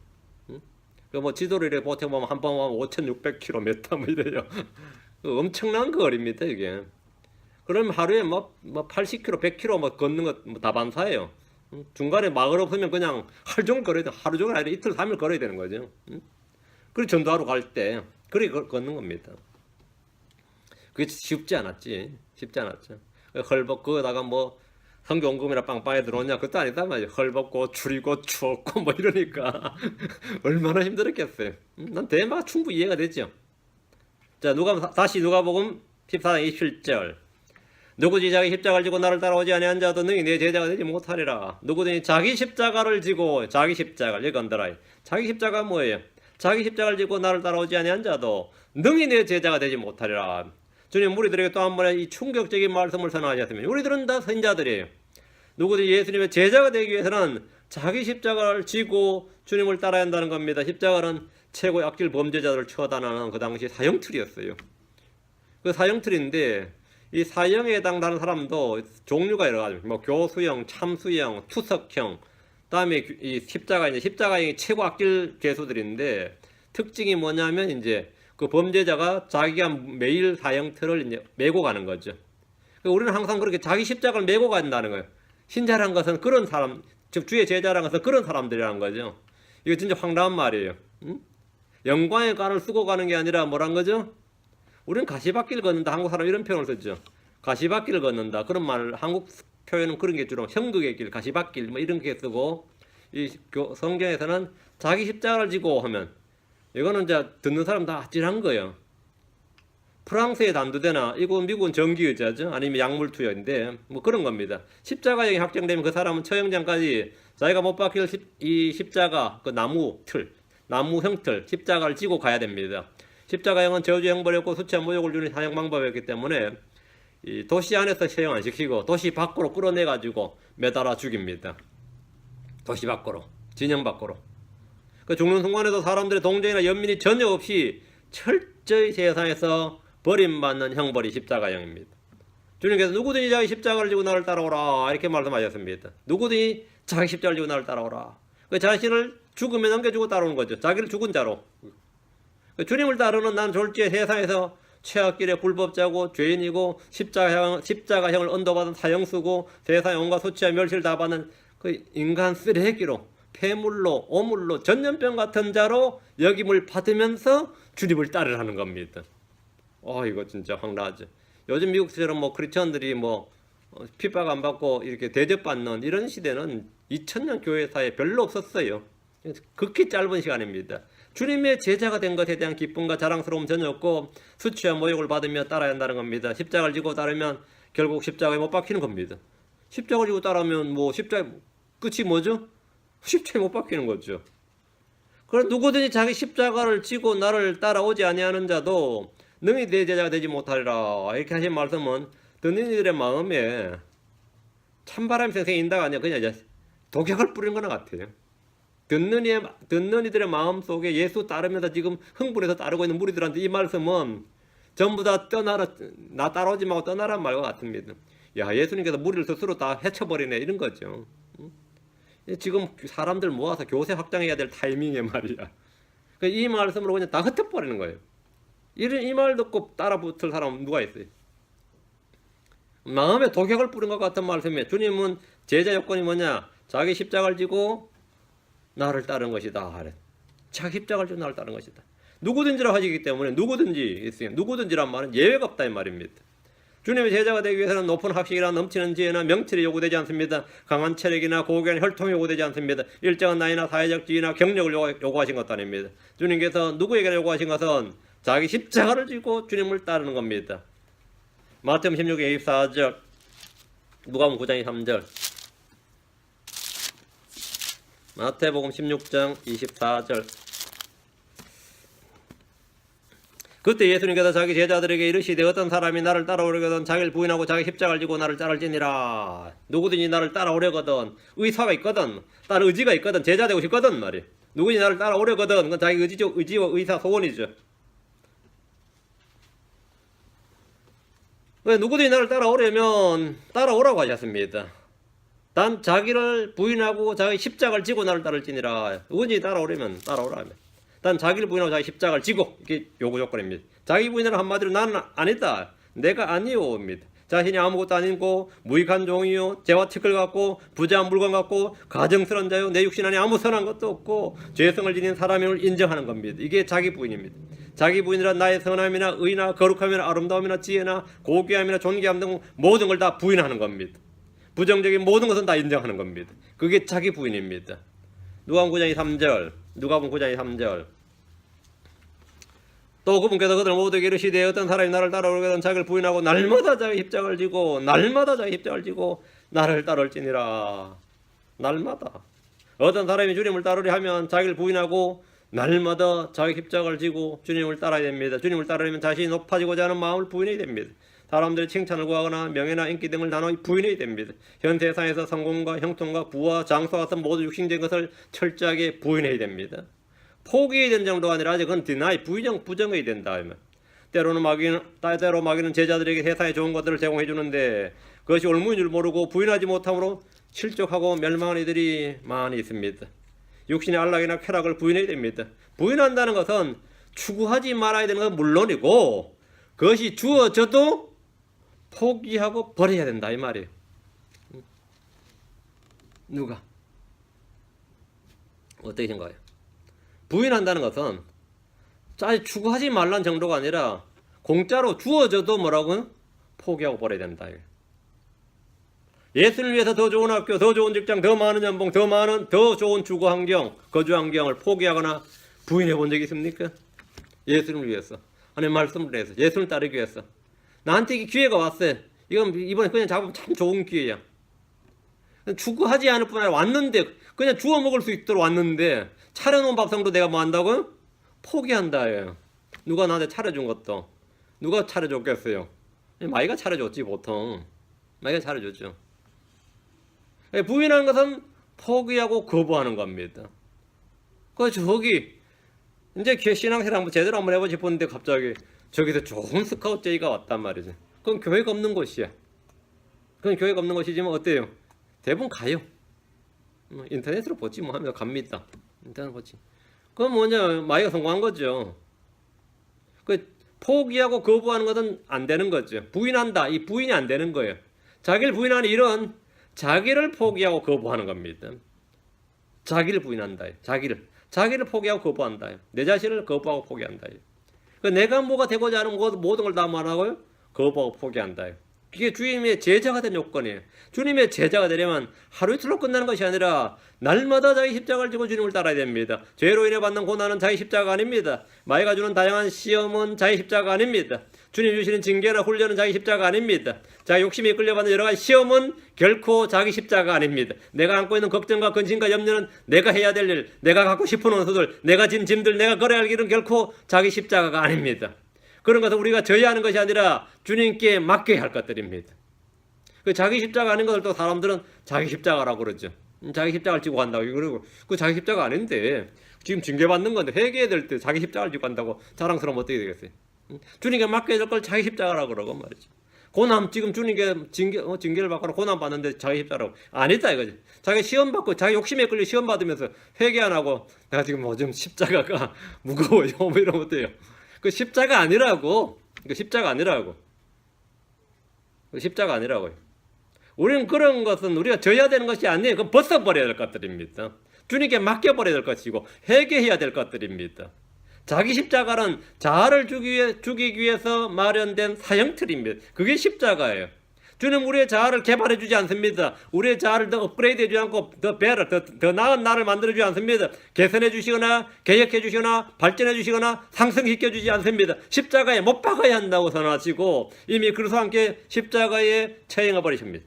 뭐 지도를 이렇게 보태보면 한 번 보면 5,600km 뭐 이래요. 엄청난 거리입니다. 이게. 그러면 하루에 뭐 80km, 100km 뭐 걷는 것 다반사예요. 중간에 막을 없으면 그냥 하루 종일 걸어야 돼. 하루 종일 아니라 이틀, 3일 걸어야 되는 거죠. 그리고 전도하러 갈 때 그렇게 걷는 겁니다. 그게 쉽지 않았지. 쉽지 않았죠. 헐벗고 거기다가 뭐 성경금이나 빵빵에 들어오냐 그것도 아니다 말이야. 헐벗고 줄이고 추웠고 뭐 이러니까 얼마나 힘들었겠어요. 난 대마가 충분히 이해가 되죠. 자, 다시 누가복음 14장 27절. 누구든지 자기 십자가를 지고 나를 따라오지 아니한 자도 능히 내 제자가 되지 못하리라. 누구든지 자기 십자가를 지고 자기 십자가를 읽은더라. 자기 십자가 뭐예요? 자기 십자가를 지고 나를 따라오지 아니한 자도 능히 내 제자가 되지 못하리라. 주님 우리들에게 또 한 번의 이 충격적인 말씀을 선언하셨습니다. 우리들은 다 선자들이에요. 누구든지 예수님의 제자가 되기 위해서는 자기 십자가를 지고 주님을 따라야 한다는 겁니다. 십자가는 최고의 악질 범죄자들을 처단하는 그 당시 사형틀이었어요. 그 사형틀인데 이 사형에 해당하는 사람도 종류가 여러 가지, 뭐 교수형, 참수형, 투석형, 다음에 이 십자가형이 최고 악질 죄수들인데 특징이 뭐냐면 이제 그 범죄자가 자기가 매일 사형틀을 이제 메고 가는 거죠. 우리는 항상 그렇게 자기 십자가를 메고 간다는 거예요. 신자란 것은 그런 사람, 즉 주의 제자란 것은 그런 사람들이라는 거죠. 이거 진짜 황당한 말이에요. 영광의 관을 쓰고 가는 게 아니라 뭐란 거죠? 우리는 가시밭길 걷는다. 한국 사람 이런 표현을 쓰죠. 가시밭길 걷는다. 그런 말, 한국 표현은 그런 게 주로 형극의 길, 가시밭길 뭐 이런 게 쓰고, 이 성경에서는 자기 십자가를 지고 하면 이거는 이제 듣는 사람 다 아찔한 거예요. 프랑스의 단두대나 이거 미국은 전기의자죠. 아니면 약물투여인데 뭐 그런 겁니다. 십자가형이 확정되면 그 사람은 처형장까지 자기가 못 박힐 이 십자가, 그 나무 형틀, 십자가를 지고 가야 됩니다. 십자가형은 저주 형벌이었고 수치와 모욕을 주는 사형 방법이었기 때문에 이 도시 안에서 처형 안 시키고 도시 밖으로 끌어내 가지고 매달아 죽입니다. 도시 밖으로, 진영 밖으로. 그 죽는 순간에도 사람들의 동정이나 연민이 전혀 없이 철저히 세상에서 버림받는 형벌이 십자가형입니다. 주님께서 누구든지 자기 십자가를 지고 나를 따라오라 이렇게 말씀하셨습니다. 누구든지 자기 십자가를 지고 나를 따라오라. 그 자신을 죽음에 넘겨주고 따라오는 거죠. 자기를 죽은 자로. 주님을 따르는 난 졸지에 세상에서 최악길의 불법자고 죄인이고 십자가형을 언도받은 사형수고 세상의 온갖 수치와 멸시를 다 받는 그 인간 쓰레기로 폐물로 오물로 전염병 같은 자로 여김을 받으면서 주님을 따르라는 겁니다. 이거 진짜 황당하죠. 요즘 미국처럼 뭐 크리스천들이 뭐 핍박 안 받고 이렇게 대접받는 이런 시대는 2000년 교회사에 별로 없었어요. 극히 짧은 시간입니다. 주님의 제자가 된 것에 대한 기쁨과 자랑스러움 전혀 없고 수치와 모욕을 받으며 따라야 한다는 겁니다. 십자가를 지고 따르면 결국 십자가에 못 박히는 겁니다. 십자가를 지고 따르면 뭐 십자가 끝이 뭐죠? 십자가에 못 박히는 거죠. 그럼 누구든지 자기 십자가를 지고 나를 따라오지 아니하는 자도 능히 내 제자가 되지 못하리라 이렇게 하신 말씀은 듣는 이들의 마음에 찬바람이 생생히 인다가 아니라 그냥 이제 독약을 뿌리는 거나 같아요. 듣는 이들의 마음 속에 예수 따르면서 지금 흥분해서 따르고 있는 무리들한테 이 말씀은 전부 다 떠나라, 나 따라오지 말고 떠나란 말과 같습니다. 야, 예수님께서 무리를 스스로 다 해쳐버리네 이런 거죠. 지금 사람들 모아서 교세 확장해야 될 타이밍에 말이야. 이 말씀으로 그냥 다 흩어버리는 거예요. 이 말 듣고 따라붙을 사람은 누가 있어요? 마음에 독약을 뿌린 것 같은 말씀이에요. 주님은 제자 요건이 뭐냐? 자기 십자가를 지고 나를 따르는 것이다. 자기 십자가를 지고 나를 따르는 것이다. 누구든지라 하시기 때문에 누구든지 있어요. 누구든지란 말은 예외가 없다 이 말입니다. 주님의 제자가 되기 위해서는 높은 학식이나 넘치는 지혜나 명철이 요구되지 않습니다. 강한 체력이나 고귀한 혈통이 요구되지 않습니다. 일정한 나이나 사회적 지위나 경력을 요구하신 것도 아닙니다. 주님께서 누구에게 요구하신 것은 자기 십자가를 지고 주님을 따르는 겁니다. 마태복음 16장 24절, 누가복음 9장 23절. 마태복음 16장 24절. 그때 예수님께서 자기 제자들에게 이르시되 어떤 사람이 나를 따라오려거든 자기를 부인하고 자기 십자가를 지고 나를 따를지니라. 누구든지 나를 따라오려거든 의사가 있거든 따를 의지가 있거든 제자 되고 싶거든 말이. 누구든지 나를 따라오려거든 그건 자기 의지와 의사 소원이죠. 누구든지 나를 따라오려면 따라오라고 하셨습니다. 단 자기를 부인하고 자기 십자가를 지고 나를 따를지니라. 누구든지 따라오려면 따라오라면. 단 자기를 부인하고 자기 십자가를 지고 이게 요구 조건입니다. 자기 부인을 한마디로 나는 아니다. 내가 아니오입니다. 자신이 아무것도 아니고 무익한 종이요 죄와 티끌 같고 부자한 물건 같고 가정스러운 자요 내 육신 안에 아무 선한 것도 없고 죄성을 지닌 사람임을 인정하는 겁니다. 이게 자기 부인입니다. 자기 부인이란 나의 선함이나 의나 거룩함이나 아름다움이나 지혜나 고귀함이나 존귀함 등 모든 걸 다 부인하는 겁니다. 부정적인 모든 것은 다 인정하는 겁니다. 그게 자기 부인입니다. 누가복음 9장 3절. 누가복음 9장 3절. 또 그분께서 그들 모두에게 이르시되 어떤 사람이 나를 따라오려거든 자기를 부인하고 날마다 자기 십자가를 지고 나를 따를지니라. 날마다. 어떤 사람이 주님을 따르려 하면 자기를 부인하고 날마다 자기 십자가를 지고 주님을 따라야 됩니다. 주님을 따르려면 자신이 높아지고자 하는 마음을 부인해야 됩니다. 사람들의 칭찬을 구하거나 명예나 인기 등을 단호히 부인해야 됩니다. 현 세상에서 성공과 형통과 부와 장수와 같은 모든 육신적인 것을 철저하게 부인해야 됩니다. 포기해야 되는 정도가 아니라 그건 deny, 부정해야 된다. 때로 마귀는 제자들에게 세상의 좋은 것들을 제공해 주는데 그것이 올무인 줄 모르고 부인하지 못함으로 실족하고 멸망한 이들이 많이 있습니다. 육신의 안락이나 쾌락을 부인해야 됩니다. 부인한다는 것은 추구하지 말아야 되는 건 물론이고 그것이 주어져도 포기하고 버려야 된다 이 말이에요. 누가? 어떻게 생각해요? 부인한다는 것은 추구하지 말란 정도가 아니라 공짜로 주어져도 뭐라고요? 포기하고 버려야 된다. 예수를 위해서 더 좋은 학교, 더 좋은 직장, 더 많은 연봉, 더 좋은 주거 환경, 거주 환경을 포기하거나 부인해 본 적이 있습니까? 예수를 위해서, 하나님 말씀을 위해서, 예수를 따르기 위해서. 나한테 이 기회가 왔어요. 이번에 그냥 잡으면 참 좋은 기회야. 추구하지 않을 뿐 아니라 왔는데 그냥 주워 먹을 수 있도록 왔는데 차려놓은 밥상도 내가 뭐 한다고요? 포기한다. 누가 나한테 차려준 것도 누가 차려줬겠어요? 마이가 차려줬지 보통. 마이가 차려줬죠. 부인하는 것은 포기하고 거부하는 겁니다. 저기 이제 신앙생활 한번 제대로 한번 해보고 싶었는데 갑자기 저기서 좋은 스카우트 제의가 왔단 말이죠. 그건 교회가 없는 곳이야. 그건 교회가 없는 것이지만 어때요? 대부분 가요. 인터넷으로 보지 뭐 하면서 갑니다. 인터넷 보지. 그건 뭐냐, 마이가 성공한 거죠. 그 포기하고 거부하는 것은 안 되는 거죠. 부인한다, 이 부인이 안 되는 거예요. 자기를 부인하는 일은 자기를 포기하고 거부하는 겁니다. 자기를 부인한다. 자기를 포기하고 거부한다. 내 자신을 거부하고 포기한다. 그 내가 뭐가 되고자 하는 모든 걸 다 말하고요, 거부하고 포기한다. 그게 주님의 제자가 된 요건이에요. 주님의 제자가 되려면 하루 이틀로 끝나는 것이 아니라 날마다 자기 십자가를 지고 주님을 따라야 됩니다. 죄로 인해 받는 고난은 자기 십자가가 아닙니다. 마귀가 주는 다양한 시험은 자기 십자가가 아닙니다. 주님 주시는 징계나 훈련은 자기 십자가가 아닙니다. 자기 욕심에 끌려받는 여러 가지 시험은 결코 자기 십자가가 아닙니다. 내가 안고 있는 걱정과 근심과 염려는 내가 해야 될 일, 내가 갖고 싶은 원수들, 내가 진 짐들, 내가 걸어야 할 길은 결코 자기 십자가가 아닙니다. 그런 것은 우리가 져야 하는 것이 아니라 주님께 맡겨야 할 것들입니다. 그 자기 십자가 아닌 것을 또 사람들은 자기 십자가라고 그러죠. 자기 십자가를 지고 간다고 그러고, 그 자기 십자가 아닌데 지금 징계받는 건데 회개해야 될 때 자기 십자가를 지고 간다고 자랑스러우면 어떻게 되겠어요? 주님께 맡겨야 될 걸 자기 십자가라고 그러고 말이죠. 고난 지금 주님께 징계를 받거나 고난 받는데 자기 십자가라고 아니다 이거지. 자기 시험 받고 자기 욕심에 끌려 시험 받으면서 회개 안 하고 내가 지금 뭐 좀 십자가가 무거워요 뭐 이러면 어때요? 그 십자가 아니라고. 그 십자가 아니라고. 그 십자가 아니라고요. 우리는 그런 것은 우리가 져야 되는 것이 아니에요. 그건 벗어버려야 될 것들입니다. 주님께 맡겨버려야 될 것이고 회개해야 될 것들입니다. 자기 십자가는 자아를 죽이기 위해서 마련된 사형틀입니다. 그게 십자가예요. 주님 우리의 자아를 개발해 주지 않습니다. 우리의 자아를 더 업그레이드 해주지 않고 더 나은 나를 만들어 주지 않습니다. 개선해 주시거나 개혁해 주시거나 발전해 주시거나 상승시켜 주지 않습니다. 십자가에 못 박아야 한다고 선언하시고 이미 그리스도와 함께 십자가에 처형해 버리십니다.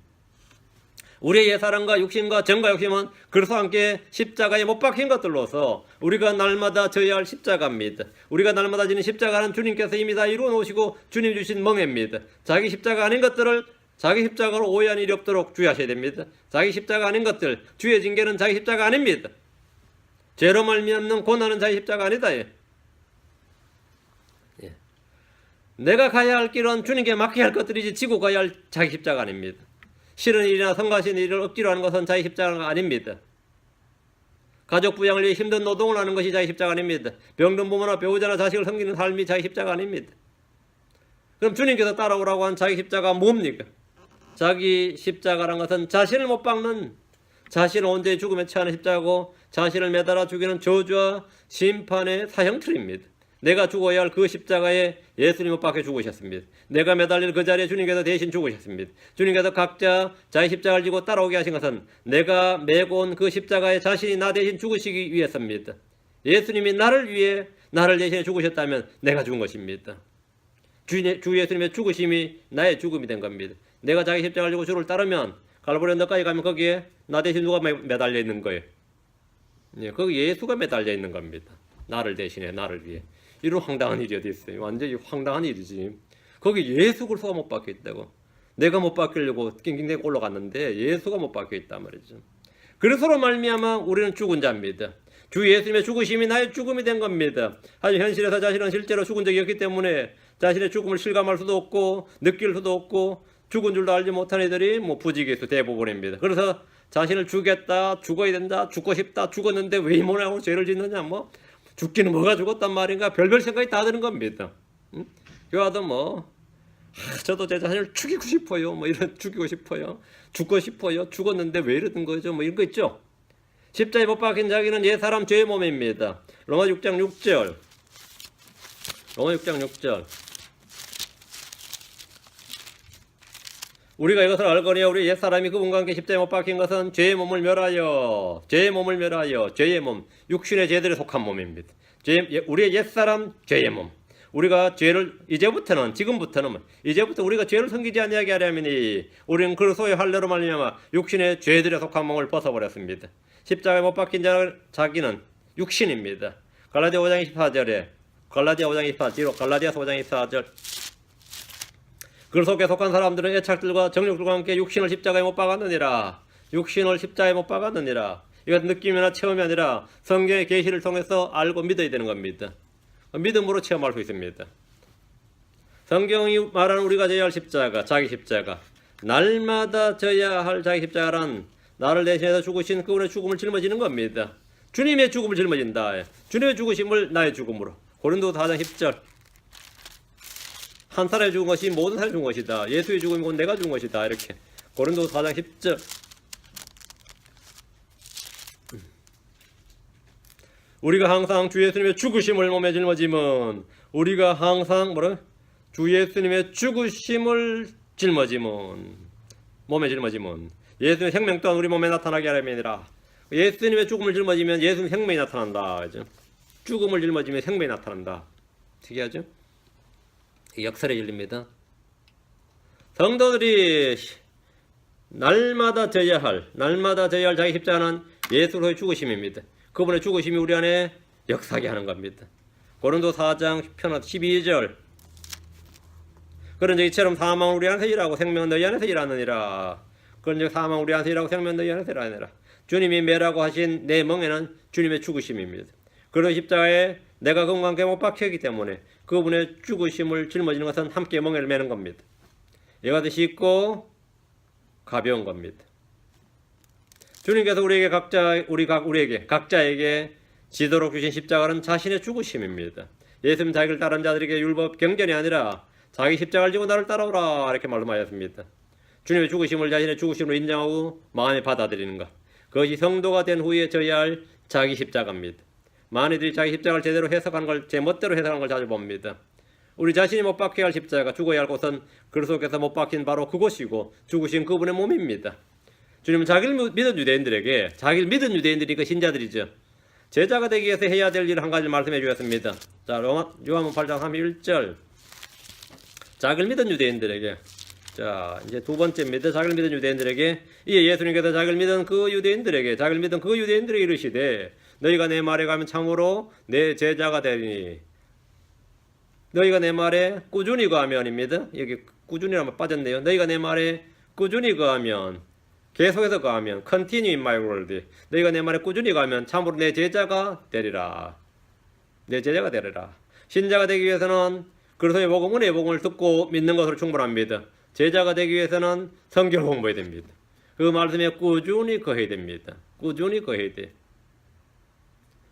우리의 옛사람과 육신과 정과 욕심은 그리스도와 함께 십자가에 못 박힌 것들로서 우리가 날마다 져야 할 십자가입니다. 우리가 날마다 지는 십자가는 주님께서 이미 다 이루어 놓으시고 주님 주신 멍에입니다. 자기 십자가 아닌 것들을 자기 십자가로 오해하는 일이 없도록 주의하셔야 됩니다. 자기 십자가 아닌 것들, 주의 징계는 자기 십자가 아닙니다. 죄로 말미암는 고난은 자기 십자가 아니다. 예. 내가 가야 할 길은 주님께 맡겨야 할 것들이지 지고 가야 할 자기 십자가 아닙니다. 싫은 일이나 성가신 일을 억지로 하는 것은 자기 십자가가 아닙니다. 가족 부양을 위해 힘든 노동을 하는 것이 자기 십자가 아닙니다. 병든 부모나 배우자나 자식을 섬기는 삶이 자기 십자가 아닙니다. 그럼 주님께서 따라오라고 한 자기 십자가 뭡니까? 자기 십자가란 것은 자신을 못 박는, 자신을 온전히 죽음에 처하는 십자가고 자신을 매달아 죽이는 저주와 심판의 사형틀입니다. 내가 죽어야 할 그 십자가에 예수님 못 박혀 죽으셨습니다. 내가 매달릴 그 자리에 주님께서 대신 죽으셨습니다. 주님께서 각자 자기 십자가를 지고 따라오게 하신 것은 내가 메고 온 그 십자가에 자신이 나 대신 죽으시기 위해서입니다. 예수님이 나를 위해 나를 대신해 죽으셨다면 내가 죽은 것입니다. 주 예수님의 죽으심이 나의 죽음이 된 겁니다. 내가 자기 십자가를 지고 주를 따르면 갈보리 언덕까지 가면 거기에 나 대신 누가 매달려 있는 거예요? 예, 거기 예수가 매달려 있는 겁니다. 나를 대신해 나를 위해. 이런 황당한 일이 어디 있어요? 완전히 황당한 일이지. 거기 예수 그리스도가 못 박혀 있다고. 내가 못 박히려고 낑낑대고 올라갔는데 예수가 못 박혀 있단 말이죠. 그리스도로 말미암아 우리는 죽은 자입니다. 주 예수님의 죽으심이 나의 죽음이 된 겁니다. 하지만 현실에서 자신은 실제로 죽은 적이 없기 때문에 자신의 죽음을 실감할 수도 없고 느낄 수도 없고 죽은 줄도 알지 못한 애들이 부지기수 대부분입니다. 그래서 자신을 죽겠다, 죽어야 된다, 죽고 싶다, 죽었는데 왜 이 모양으로 죄를 짓느냐, 죽기는 뭐가 죽었단 말인가, 별별 생각이 다 드는 겁니다. 교화도 저도 제 자신을 죽이고 싶어요, 이런 죽이고 싶어요, 죽고 싶어요, 죽었는데 왜 이러는 거죠, 이런 거 있죠. 십자에 못 박힌 자기는 옛사람 죄의 몸입니다. 로마 6장 6절. 우리가 이것을 알거니 우리 옛사람이 그분과 함께 십자에 못 박힌 것은 죄의 몸을 멸하여 죄의 몸, 육신의 죄들에 속한 몸입니다. 우리의 옛사람 죄의 몸. 우리가 죄를 지금부터 우리가 죄를 섬기지 아니하게 하려니 우리는 그리스도의 할례로 말미암아 육신의 죄들에 속한 몸을 벗어버렸습니다. 십자가에 못 박힌 자기는 육신입니다. 갈라디아서 5장 24절. 그리스도께 속한 사람들은 애착들과 정욕들과 함께 육신을 십자가에 못 박았느니라. 이것은 느낌이나 체험이 아니라 성경의 계시를 통해서 알고 믿어야 되는 겁니다. 믿음으로 체험할 수 있습니다. 성경이 말하는 우리가 져야 할 십자가, 자기 십자가. 날마다 져야 할 자기 십자가란 나를 대신해서 죽으신 그분의 죽음을 짊어지는 겁니다. 주님의 죽음을 짊어진다. 주님의 죽으심을 나의 죽음으로. 고린도서 4장 10절. 한 사람이 죽은 것이 모든 사람이 죽은 것이다. 예수의 죽음이 곧 내가 죽은 것이다. 이렇게 고린도서 4장 10절. 우리가 항상 주 예수님의 죽으심을 몸에 짊어짐은 우리가 항상 뭐라? 주 예수님의 죽으심을 짊어짐은 몸에 짊어짐은 예수님의 생명 또한 우리 몸에 나타나게 하려면이라. 예수님의 죽음을 짊어지면 예수님 생명이 나타난다. 그죠? 죽음을 짊어지면 생명이 나타난다. 특이하죠? 역설의 진리입니다. 성도들이 날마다 져야 할 자기 십자가는 예수로의 죽으심입니다. 그분의 죽으심이 우리 안에 역사하게 하는 겁니다. 고린도서 4장 12절. 그런즉 이처럼 사망은 우리 안에서 일하고 생명은 너희 안에서 일하느니라. 그런즉 사망은 우리 안에서 일하고 생명은 너희 안에서 일하느니라. 주님이 매라고 하신 내 멍에는 주님의 죽으심입니다. 그런 십자가에 내가 그분과 함께 못 박혔기 때문에 그분의 죽으심을 짊어지는 것은 함께 멍에를 매는 겁니다. 이것도 쉽고 가벼운 겁니다. 주님께서 우리에게 각자에게 지도록 주신 십자가는 자신의 죽으심입니다. 예수님 자기를 따르는 자들에게 율법 경전이 아니라 자기 십자가를 지고 나를 따라오라 이렇게 말씀하셨습니다. 주님의 죽으심을 자신의 죽으심으로 인정하고 마음에 받아들이는 것. 그것이 성도가 된 후에 져야 할 자기 십자가입니다. 많이들이 자기 십자가를 제대로 해석하는 걸 제 멋대로 해석하는 걸 자주 봅니다. 우리 자신이 못 박혀야 할 십자가, 죽어야 할 곳은 그리스도께서 못 박힌 바로 그곳이고 죽으신 그분의 몸입니다. 주님은 자기를 믿은 유대인들에게, 자기를 믿은 유대인들이 그 신자들이죠. 제자가 되기 위해서 해야 될 일을 한 가지 말씀해 주셨습니다. 자, 요한복음 8장 31절. 자기를 믿은 유대인들에게, 자, 이제 두 번째입니다. 자기를 믿은 유대인들에게, 이에 예수님께서 자기를 믿은 그 유대인들에게 이르시되, 너희가 내 말에 가면 참으로 내 제자가 되리니. 너희가 내 말에 꾸준히 거하면입니다. 여기 꾸준히라면 빠졌네요. 너희가 내 말에 꾸준히 거하면, 계속해서 거하면, continue in my word. 너희가 내 말에 꾸준히 거하면 참으로 내 제자가 되리라. 내 제자가 되리라. 신자가 되기 위해서는 그리스도의 복음, 은혜의 복음을 듣고 믿는 것으로 충분합니다. 제자가 되기 위해서는 성경을 공부해야 됩니다. 그 말씀에 꾸준히 거해야 됩니다. 꾸준히 거해야 돼.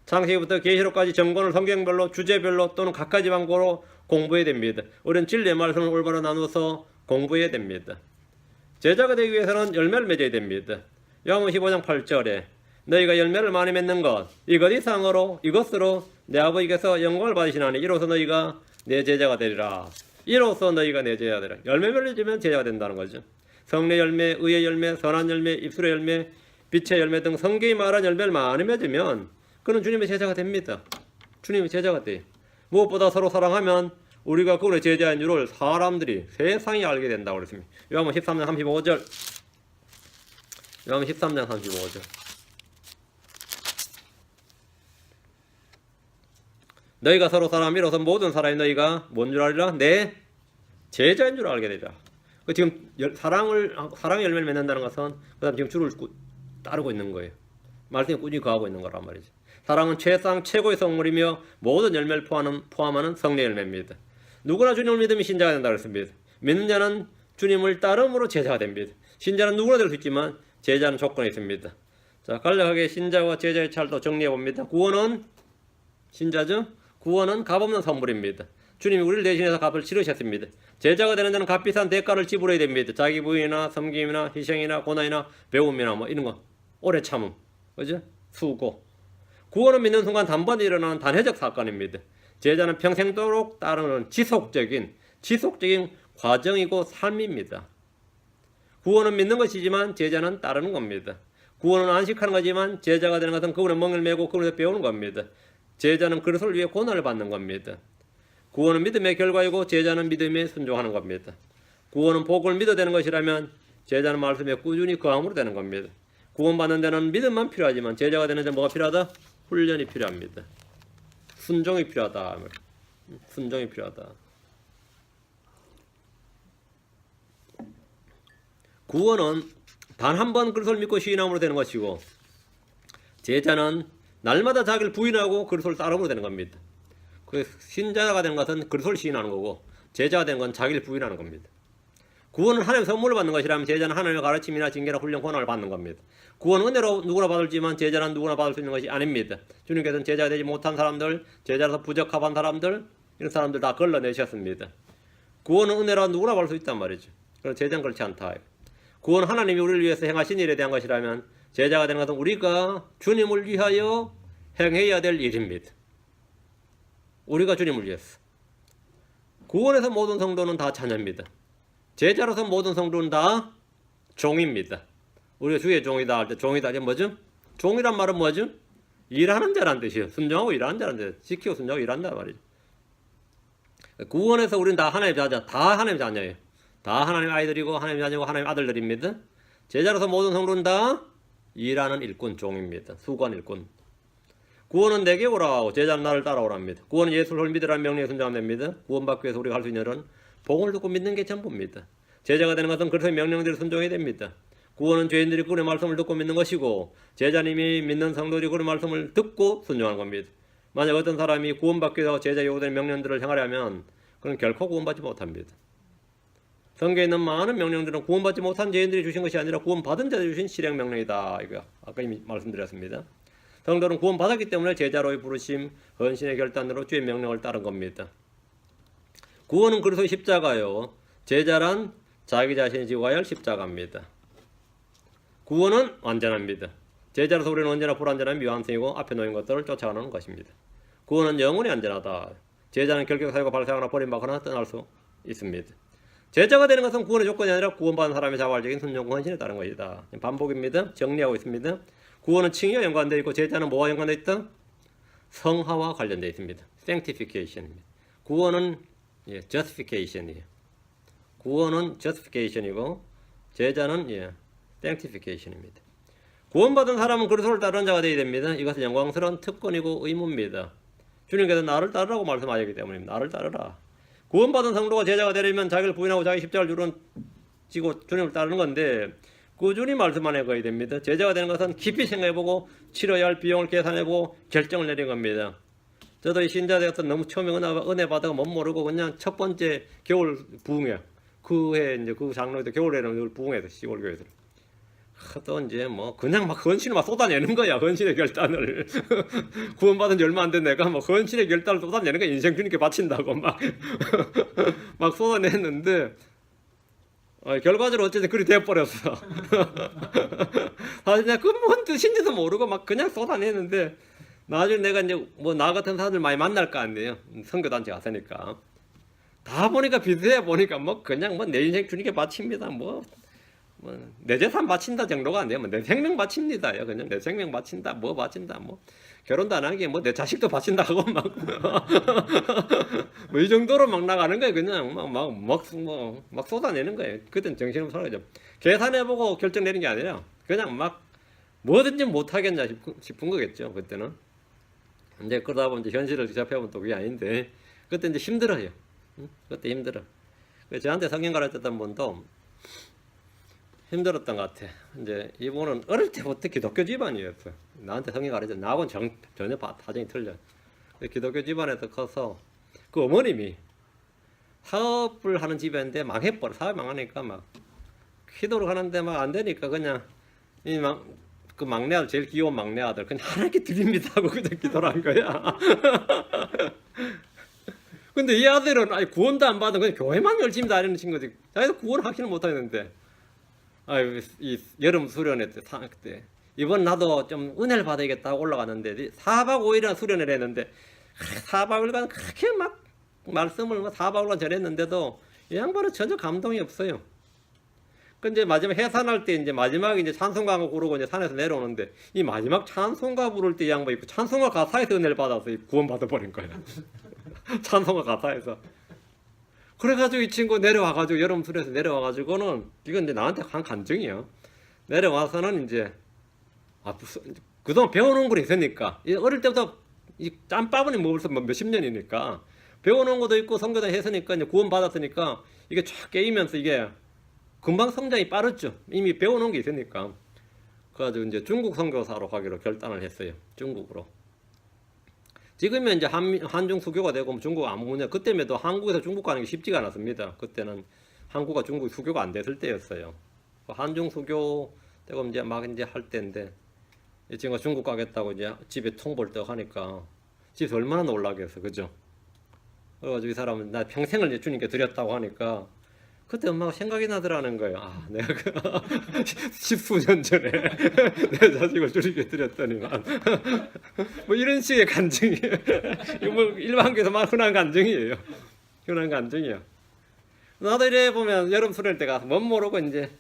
창세기부터 계시록까지 정권을 성경별로, 주제별로 또는 각가지 방법으로 공부해야 됩니다. 우리는 진리의 말씀을 올바로 나누어서 공부해야 됩니다. 제자가 되기 위해서는 열매를 맺어야 됩니다. 요한복음 15장 8절에 너희가 열매를 많이 맺는 것, 이것으로 내 아버지께서 영광을 받으시나니 이로써 너희가 내 제자가 되리라. 이로써 너희가 내 제자가 되리라. 열매를 맺으면 제자가 된다는 거죠. 성례 열매, 의의 열매, 선한 열매, 입술의 열매, 빛의 열매 등 성경이 말한 열매를 많이 맺으면 그는 주님의 제자가 됩니다. 주님의 제자가 돼. 무엇보다 서로 사랑하면 우리가 그분의 제자인 줄을 사람들이, 세상이 알게 된다고 그랬습니다. 요한복음 13장 35절. 요한복음 13장 35절. 너희가 서로 사람이로서 모든 사람이 너희가 뭔 줄 알리라? 내 제자인 줄 알게 되리라. 지금 사랑의 열매를 맺는다는 것은 그다음 지금 주를 따르고 있는 거예요. 말씀에 꾸준히 거하고 있는 거란 말이죠. 사랑은 최고의 성물이며 모든 열매를 포함하는 성례 열매입니다. 누구나 주님을 믿으면 신자가 된다고 했습니다. 믿는 자는 주님을 따름으로 제자가 됩니다. 신자는 누구나 될 수 있지만 제자는 조건이 있습니다. 자, 간략하게 신자와 제자의 차이를 정리해 봅니다. 구원은 신자죠? 구원은 값없는 선물입니다. 주님이 우리를 대신해서 값을 치르셨습니다. 제자가 되는 자는 값비싼 대가를 지불해야 됩니다. 자기 부인이나 섬김이나 희생이나 고난이나 배움이나 뭐 이런 거, 오래 참음, 그죠? 수고. 구원을 믿는 순간 단번에 일어나는 단회적 사건입니다. 제자는 평생도록 따르는 지속적인 과정이고 삶입니다. 구원은 믿는 것이지만 제자는 따르는 겁니다. 구원은 안식하는 거지만 제자가 되는 것은 그분의 멍을 메고 그분에서 배우는 겁니다. 제자는 그리스도를 위해 고난을 받는 겁니다. 구원은 믿음의 결과이고 제자는 믿음에 순종하는 겁니다. 구원은 복을 믿어 되는 것이라면 제자는 말씀에 꾸준히 거함으로 되는 겁니다. 구원받는 데는 믿음만 필요하지만 제자가 되는 데는 뭐가 필요하다? 훈련이 필요합니다. 순종이 필요하다. 순종이 필요하다. 구원은 단 한 번 그리스도를 믿고 시인함으로 되는 것이고 제자는 날마다 자기를 부인하고 그리스도를 따름으로 되는 겁니다. 그 신자가 되는 것은 그리스도를 시인하는 거고 제자가 되는 건 자기를 부인하는 겁니다. 구원은 하나님의 선물을 받는 것이라면 제자는 하나님의 가르침이나 징계나 훈련 권한을 받는 겁니다. 구원은 은혜로 누구나 받을지만 제자는 누구나 받을 수 있는 것이 아닙니다. 주님께서는 제자가 되지 못한 사람들, 제자라서 부적합한 사람들, 이런 사람들 다 걸러내셨습니다. 구원은 은혜로 누구나 받을 수 있단 말이죠. 그래서 제자는 그렇지 않다. 구원은 하나님이 우리를 위해서 행하신 일에 대한 것이라면 제자가 되는 것은 우리가 주님을 위하여 행해야 될 일입니다. 우리가 주님을 위해서. 구원에서 모든 성도는 다 자녀입니다. 제자로서 모든 성도는 다 종입니다. 우리가 주의 종이다 할 때 종이다 이게 뭐죠? 종이란 말은 뭐죠? 일하는 자란 뜻이에요. 순종하고 일하는 자란 뜻. 지키고 순종하고 일한다 말이죠. 구원에서 우리는 다 하나님의 자녀, 다 하나님의 자녀예요. 다 하나님의 아이들이고 하나님의 자녀고 하나님의 아들들입니다. 제자로서 모든 성도는 다 일하는 일꾼, 종입니다. 수고한 일꾼. 구원은 내게 오라 하고 제자는 나를 따라오랍니다. 구원은 예수를 믿으라는 명령에 순종하면 됩니다. 구원받기 위해서 우리가 할 수 있는 일은 복음을 듣고 믿는 게 전부입니다. 제자가 되는 것은 그리스도의 명령대로 순종해야 됩니다. 구원은 죄인들이 그의 말씀을 듣고 믿는 것이고 제자님이 믿는 성도들이 그의 말씀을 듣고 순종하는 겁니다. 만약 어떤 사람이 구원받기 위해서 제자 요구되는 명령들을 행하려면 그는 결코 구원받지 못합니다. 성경에 있는 많은 명령들은 구원받지 못한 죄인들이 주신 것이 아니라 구원받은 자들이 주신 실행 명령이다. 이거 아까 이미 말씀드렸습니다. 성도는 구원받았기 때문에 제자로의 부르심, 헌신의 결단으로 주의 명령을 따른 겁니다. 구원은 그리스도의 십자가요. 제자란 자기 자신이 지고 가야 할 십자가입니다. 구원은 완전합니다. 제자로서 우리는 언제나 불완전한 미완성이고 앞에 놓인 것들을 쫓아가는 것입니다. 구원은 영원히 안전하다. 제자는 결격 사유가 발생하거나 버림받거나 떠날 수 있습니다. 제자가 되는 것은 구원의 조건이 아니라 구원받은 사람의 자발적인 순종과 헌신에 따른 것이다. 반복입니다. 정리하고 있습니다. 구원은 칭의와 연관되어 있고 제자는 뭐와 연관되어 있다? 성화와 관련되어 있습니다. sanctification입니다. 구원은 justification이에요. 구원은 justification이고 제자는 sanctification입니다. 구원받은 사람은 그리스도를 따르는 자가 되어야 됩니다. 이것은 영광스러운 특권이고 의무입니다. 주님께서 나를 따르라고 말씀하셨기 때문입니다. 나를 따르라. 구원받은 성도가 제자가 되려면 자기를 부인하고 자기 십자가를 지고 주님을 따르는 건데 꾸준히 말씀만 해가야 됩니다. 제자가 되는 것은 깊이 생각해보고 치러야 할 비용을 계산해보고 결정을 내린 겁니다. 저도 이 신자 되어서 너무 처음에 은혜 받아가 못 모르고 그냥 첫 번째 겨울 부흥회 그 해 이제 그 장로에도 겨울에는 부흥회에서 시골교회에서 또 이제 뭐 그냥 막 헌신을 막 쏟아내는 거야. 헌신의 결단을 구원받은 지 얼마 안 된 내가 뭐 헌신의 결단을 쏟아내는 거야. 인생 주님께 바친다고 막 막 쏟아냈는데 결과적으로 어쨌든 그리 돼버렸어. 사실 내가 그 뭔 뜻인지도 모르고 막 그냥 쏟아내는데 나중에 내가 이제 뭐 나 같은 사람들 많이 만날 거 아니에요. 선교단체 갔으니까 다 보니까 비슷해 보니까 뭐 그냥 뭐 내 인생 주님께 바칩니다. 뭐 내 재산 바친다 정도가 안 돼요. 뭐 내 생명 바칩니다요. 그냥 내 생명 바친다. 뭐 바친다. 뭐 결혼도 안 하게 뭐 내 자식도 바친다고 막 뭐 이 정도로 막 나가는 거예요. 그냥 막 쏟아내는 거예요. 그땐 정신을 차려죠. 계산해보고 결정 내는 게 아니라 그냥 막 뭐든지 못 하겠냐 싶은 거겠죠. 그때는 이제 그러다 보면 이제 현실을 접해보면 또 그게 아닌데 그때 이제 힘들어요. 그때 힘들어. 저한테 성경 가르쳤던 분도 힘들었던 것 같아. 이제 이분은 어릴 때부터 기독교 집안이었어요. 나한테 성경 가르쳐. 나하고는 전혀 사정이 틀려. 기독교 집안에서 커서 그 어머님이 사업을 하는 집인데 망해버려. 사업이 망하니까 막 기도를 하는데 막 안 되니까 그냥 그 막내 아들 제일 귀여운 막내 아들 그냥 하나님께 드립니다 하고 그냥 기도를 한 거야. 근데 이 아들은 아니 구원도 안 받은 그냥 교회만 열심히 다니는 친구지. 자기도 구원하기는 못하는데. 이 여름 수련회 때 이번 나도 좀 은혜를 받아야겠다 올라갔는데 4박 5일이나 수련을 했는데 4박 5일간 그렇게 막 말씀을 4박 5일간 전했는데도 이 양반은 전혀 감동이 없어요. 근데 마지막 해산할 때 이제 마지막에 이제 찬송가 부르고 이제 산에서 내려오는데 이 마지막 찬송가 부를 때 이 양반이 찬송가 가사에서 은혜를 받아서 구원받아 버린 거야. 찬송가 가사에서. 그래가지고 이 친구 내려와가지고 여름 술에서 내려와가지고는 이건 이제 나한테 한 감정이에요. 내려와서는 이제 그동안 배워놓은 걸 있으니까 어릴 때부터 이 짬바구니 먹을서 몇십 년이니까 배워놓은 것도 있고 성교도 했으니까 이제 구원 받았으니까 이게 쫙 깨이면서 이게 금방 성장이 빠르죠. 이미 배워놓은 게 있으니까. 그래가지고 이제 중국 선교사로 가기로 결단을 했어요. 중국으로. 지금은 이제 한중 수교가 되고 중국 아무 문제 그때에도 한국에서 중국 가는 게 쉽지가 않았습니다. 그때는 한국과 중국 수교가 안 됐을 때였어요. 한중 수교 때가 이제 막 이제 할 때인데 이 친구가 중국 가겠다고 이제 집에 통보를 떡 하니까 집에서 얼마나 놀라겠어, 그죠? 그래가지고 이 사람은 나 평생을 이제 주님께 드렸다고 하니까 그때 엄마가 생각이 나더라는 거예요. 아, 내가 그 십수년 전에 내 자식을 주님께 드렸더니만 뭐 이런 식의 간증이에요. 이거 뭐 일반교에서 말 흔한 간증이에요. 흔한 간증이야. 나도 이래 보면 여름 수련회 때 가서 뭔 모르고 이제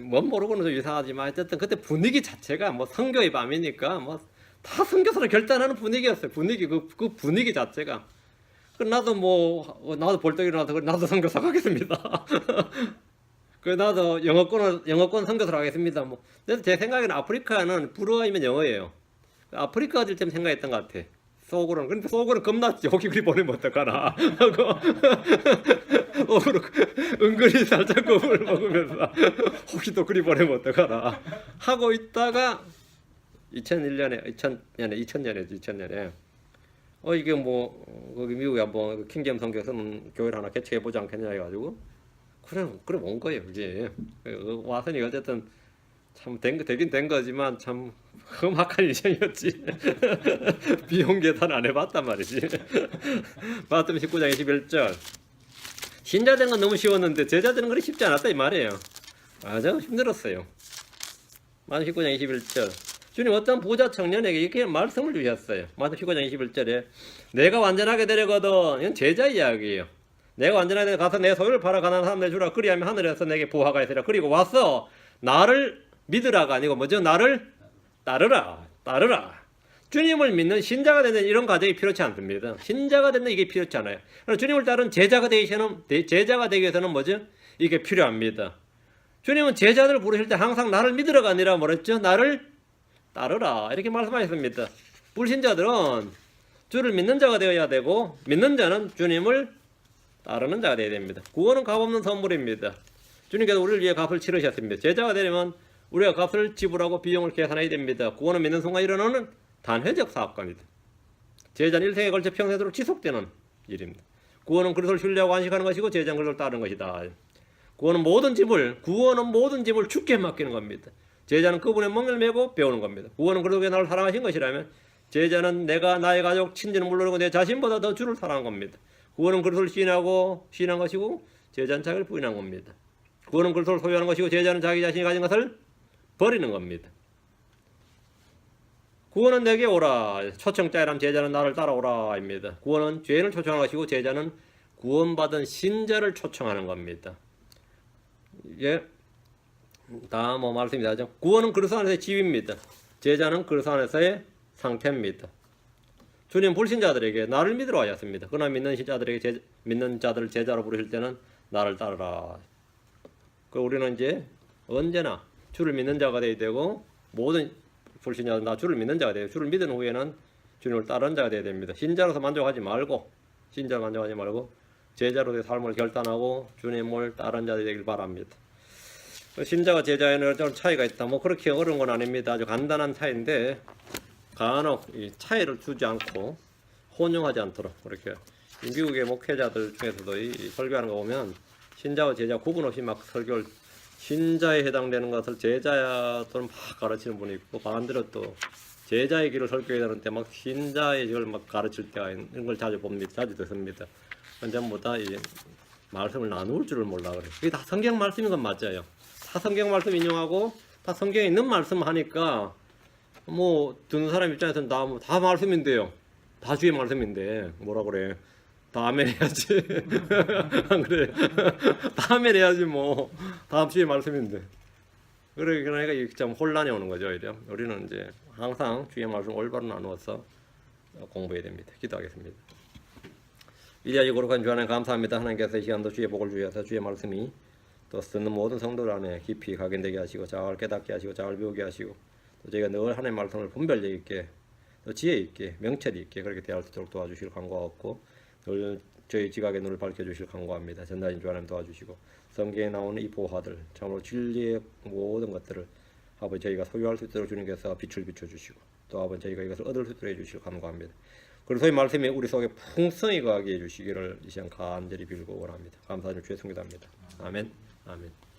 뭔 모르고는 좀 이상하지만 어쨌든 그때 분위기 자체가 뭐 선교의 밤이니까 뭐 다 선교사를 결단하는 분위기였어요. 분위기 그 분위기 자체가. 나도 볼떡이 일어나서 나도 선교사 가겠습니다. 그 나도 영어권 선교사로 하겠습니다. 뭐 근데 제 생각에는 아프리카는 불어이면 영어예요. 아프리카 어딜 때 생각했던 것 같아. 속으로는. 근데 속으로는 겁났지. 혹시 그리 보내면 어떡하나 하고 속으로 은근히 살짝 겁을 먹으면서 혹시 또 그리 보내면 어떡하나 하고 있다가 2000년에 이게 뭐 거기 미국에 한번 킹제임 선교에서는 교회를 하나 개최해 보지 않겠냐 해가지고 그래 온 거예요. 이제 와서니 어쨌든 참 되긴 된 거지만 참 험악한 인생이었지. 비용 계산 안 해봤단 말이지. 마태복음 19장 21절. 신자 된 건 너무 쉬웠는데 제자 되는 건 쉽지 않았다 이 말이에요. 아주 힘들었어요. 마태복음 19장 21절. 주님 어떤 부자 청년에게 이렇게 말씀을 주셨어요. 마태복음 19장 21절에 내가 완전하게 되려거든. 이건 제자 이야기예요. 내가 완전하게 가서 내 소유를 팔아 가난한 사람들 주라. 그리하면 하늘에서 내게 부하가 있으라. 그리고 와서 나를 믿으라가 아니고 뭐죠? 나를 따르라. 주님을 믿는 신자가 되는 이런 과정이 필요치 않습니다. 신자가 되는 이게 필요치 않아요. 주님을 따른 제자가 되기 위해서는 뭐죠? 이게 필요합니다. 주님은 제자들 부르실 때 항상 나를 믿으라가 아니라 뭐랬죠? 나를 따르라 이렇게 말씀하셨습니다. 불신자들은 주를 믿는 자가 되어야 되고 믿는 자는 주님을 따르는 자가 되어야 됩니다. 구원은 값없는 선물입니다. 주님께서 우리를 위해 값을 치르셨습니다. 제자가 되려면 우리가 값을 지불하고 비용을 계산해야 됩니다. 구원은 믿는 순간 일어나는 단회적 사건입니다. 제자는 일생에 걸쳐 평생도록 지속되는 일입니다. 구원은 그리스도를 신뢰하고 안식하는 것이고 제자는 그리스도를 따르는 것이다. 구원은 모든 짐을 주께 맡기는 겁니다. 제자는 그분의 멍을 메고 배우는 겁니다. 구원은 그리스도가 나를 사랑하신 것이라면 제자는 내가 나의 가족 친지는 물론이고 내 자신보다 더 주를 사랑한 겁니다. 구원은 그리스도를 시인한 것이고 제자는 자기를 부인한 겁니다. 구원은 그리스도를 소유하는 것이고 제자는 자기 자신이 가진 것을 버리는 겁니다. 구원은 내게 오라. 초청자이란 제자는 나를 따라오라 입니다. 구원은 죄인을 초청하는 것이고 제자는 구원받은 신자를 초청하는 겁니다. 이게 다 말씀이 나죠. 구원은 그리스도 안에서의 지위입니다. 제자는 그리스도 안에서의 상태입니다. 주님 불신자들에게 나를 믿으러 하셨습니다. 그러나 믿는 자들을 제자로 부르실 때는 나를 따르라. 우리는 이제 언제나 주를 믿는 자가 되어야 되고 모든 불신자들 나 주를 믿는 자가 되고 주를 믿은 후에는 주님을 따르는 자가 되어야 됩니다. 신자로서 만족하지 말고 제자로서의 삶을 결단하고 주님을 따르는 자들이 되길 바랍니다. 신자와 제자에는 좀 차이가 있다. 그렇게 어려운 건 아닙니다. 아주 간단한 차이인데 간혹 이 차이를 주지 않고 혼용하지 않도록 그렇게 미국의 목회자들 중에서도 이 설교하는 거 보면 신자와 제자 구분 없이 막 설교를 신자에 해당되는 것을 제자들은 막 가르치는 분이 있고 반대로 또 제자의 길을 설교해야 되는데 막 신자의 길을 막 가르칠 때가 있는 걸 자주 봅니다. 자주 듣습니다. 전부 다 이 말씀을 나눌 줄을 몰라 그래요. 이게 다 성경 말씀인 건 맞아요. 다 성경 말씀 인용하고 다 성경에 있는 말씀 하니까 듣는 사람 입장에서는 다 말씀인데요. 다 주의 말씀인데 뭐라 그래? 다 아멘 해야지. 안 그래? 다 아멘 해야지 다 주의 말씀인데. 그러니까 이게 참 혼란이 오는 거죠. 오히려 우리는 이제 항상 주의 말씀 올바로 나누어서 공부해야 됩니다. 기도하겠습니다. 위대하고 거룩한 주 하나님 감사합니다. 하나님께서 이 시간도 주의 복을 주셔서 주의 말씀이 또 듣는 모든 성도들 안에 깊이 각인되게 하시고 잘 깨닫게 하시고 잘 배우게 하시고 또 저희가 늘 하나님의 말씀을 분별력 있게 또 지혜 있게 명철 있게 그렇게 대할 수 있도록 도와주실 간구하고 늘 저희 지각의 눈을 밝혀주실 간구합니다. 전달인 주 하나님 도와주시고 성경에 나오는 이 보화들 참으로 진리의 모든 것들을 아버지 저희가 소유할 수 있도록 주님께서 빛을 비춰주시고 또 아버지 저희가 이것을 얻을 수 있도록 해주실 간구합니다. 그리고 소위 말씀이 우리 속에 풍성히 거하게 해주시기를 이 시간 간절히 빌고 원합니다. 감사드리고 주의 성기도합니다. 아멘. 아멘.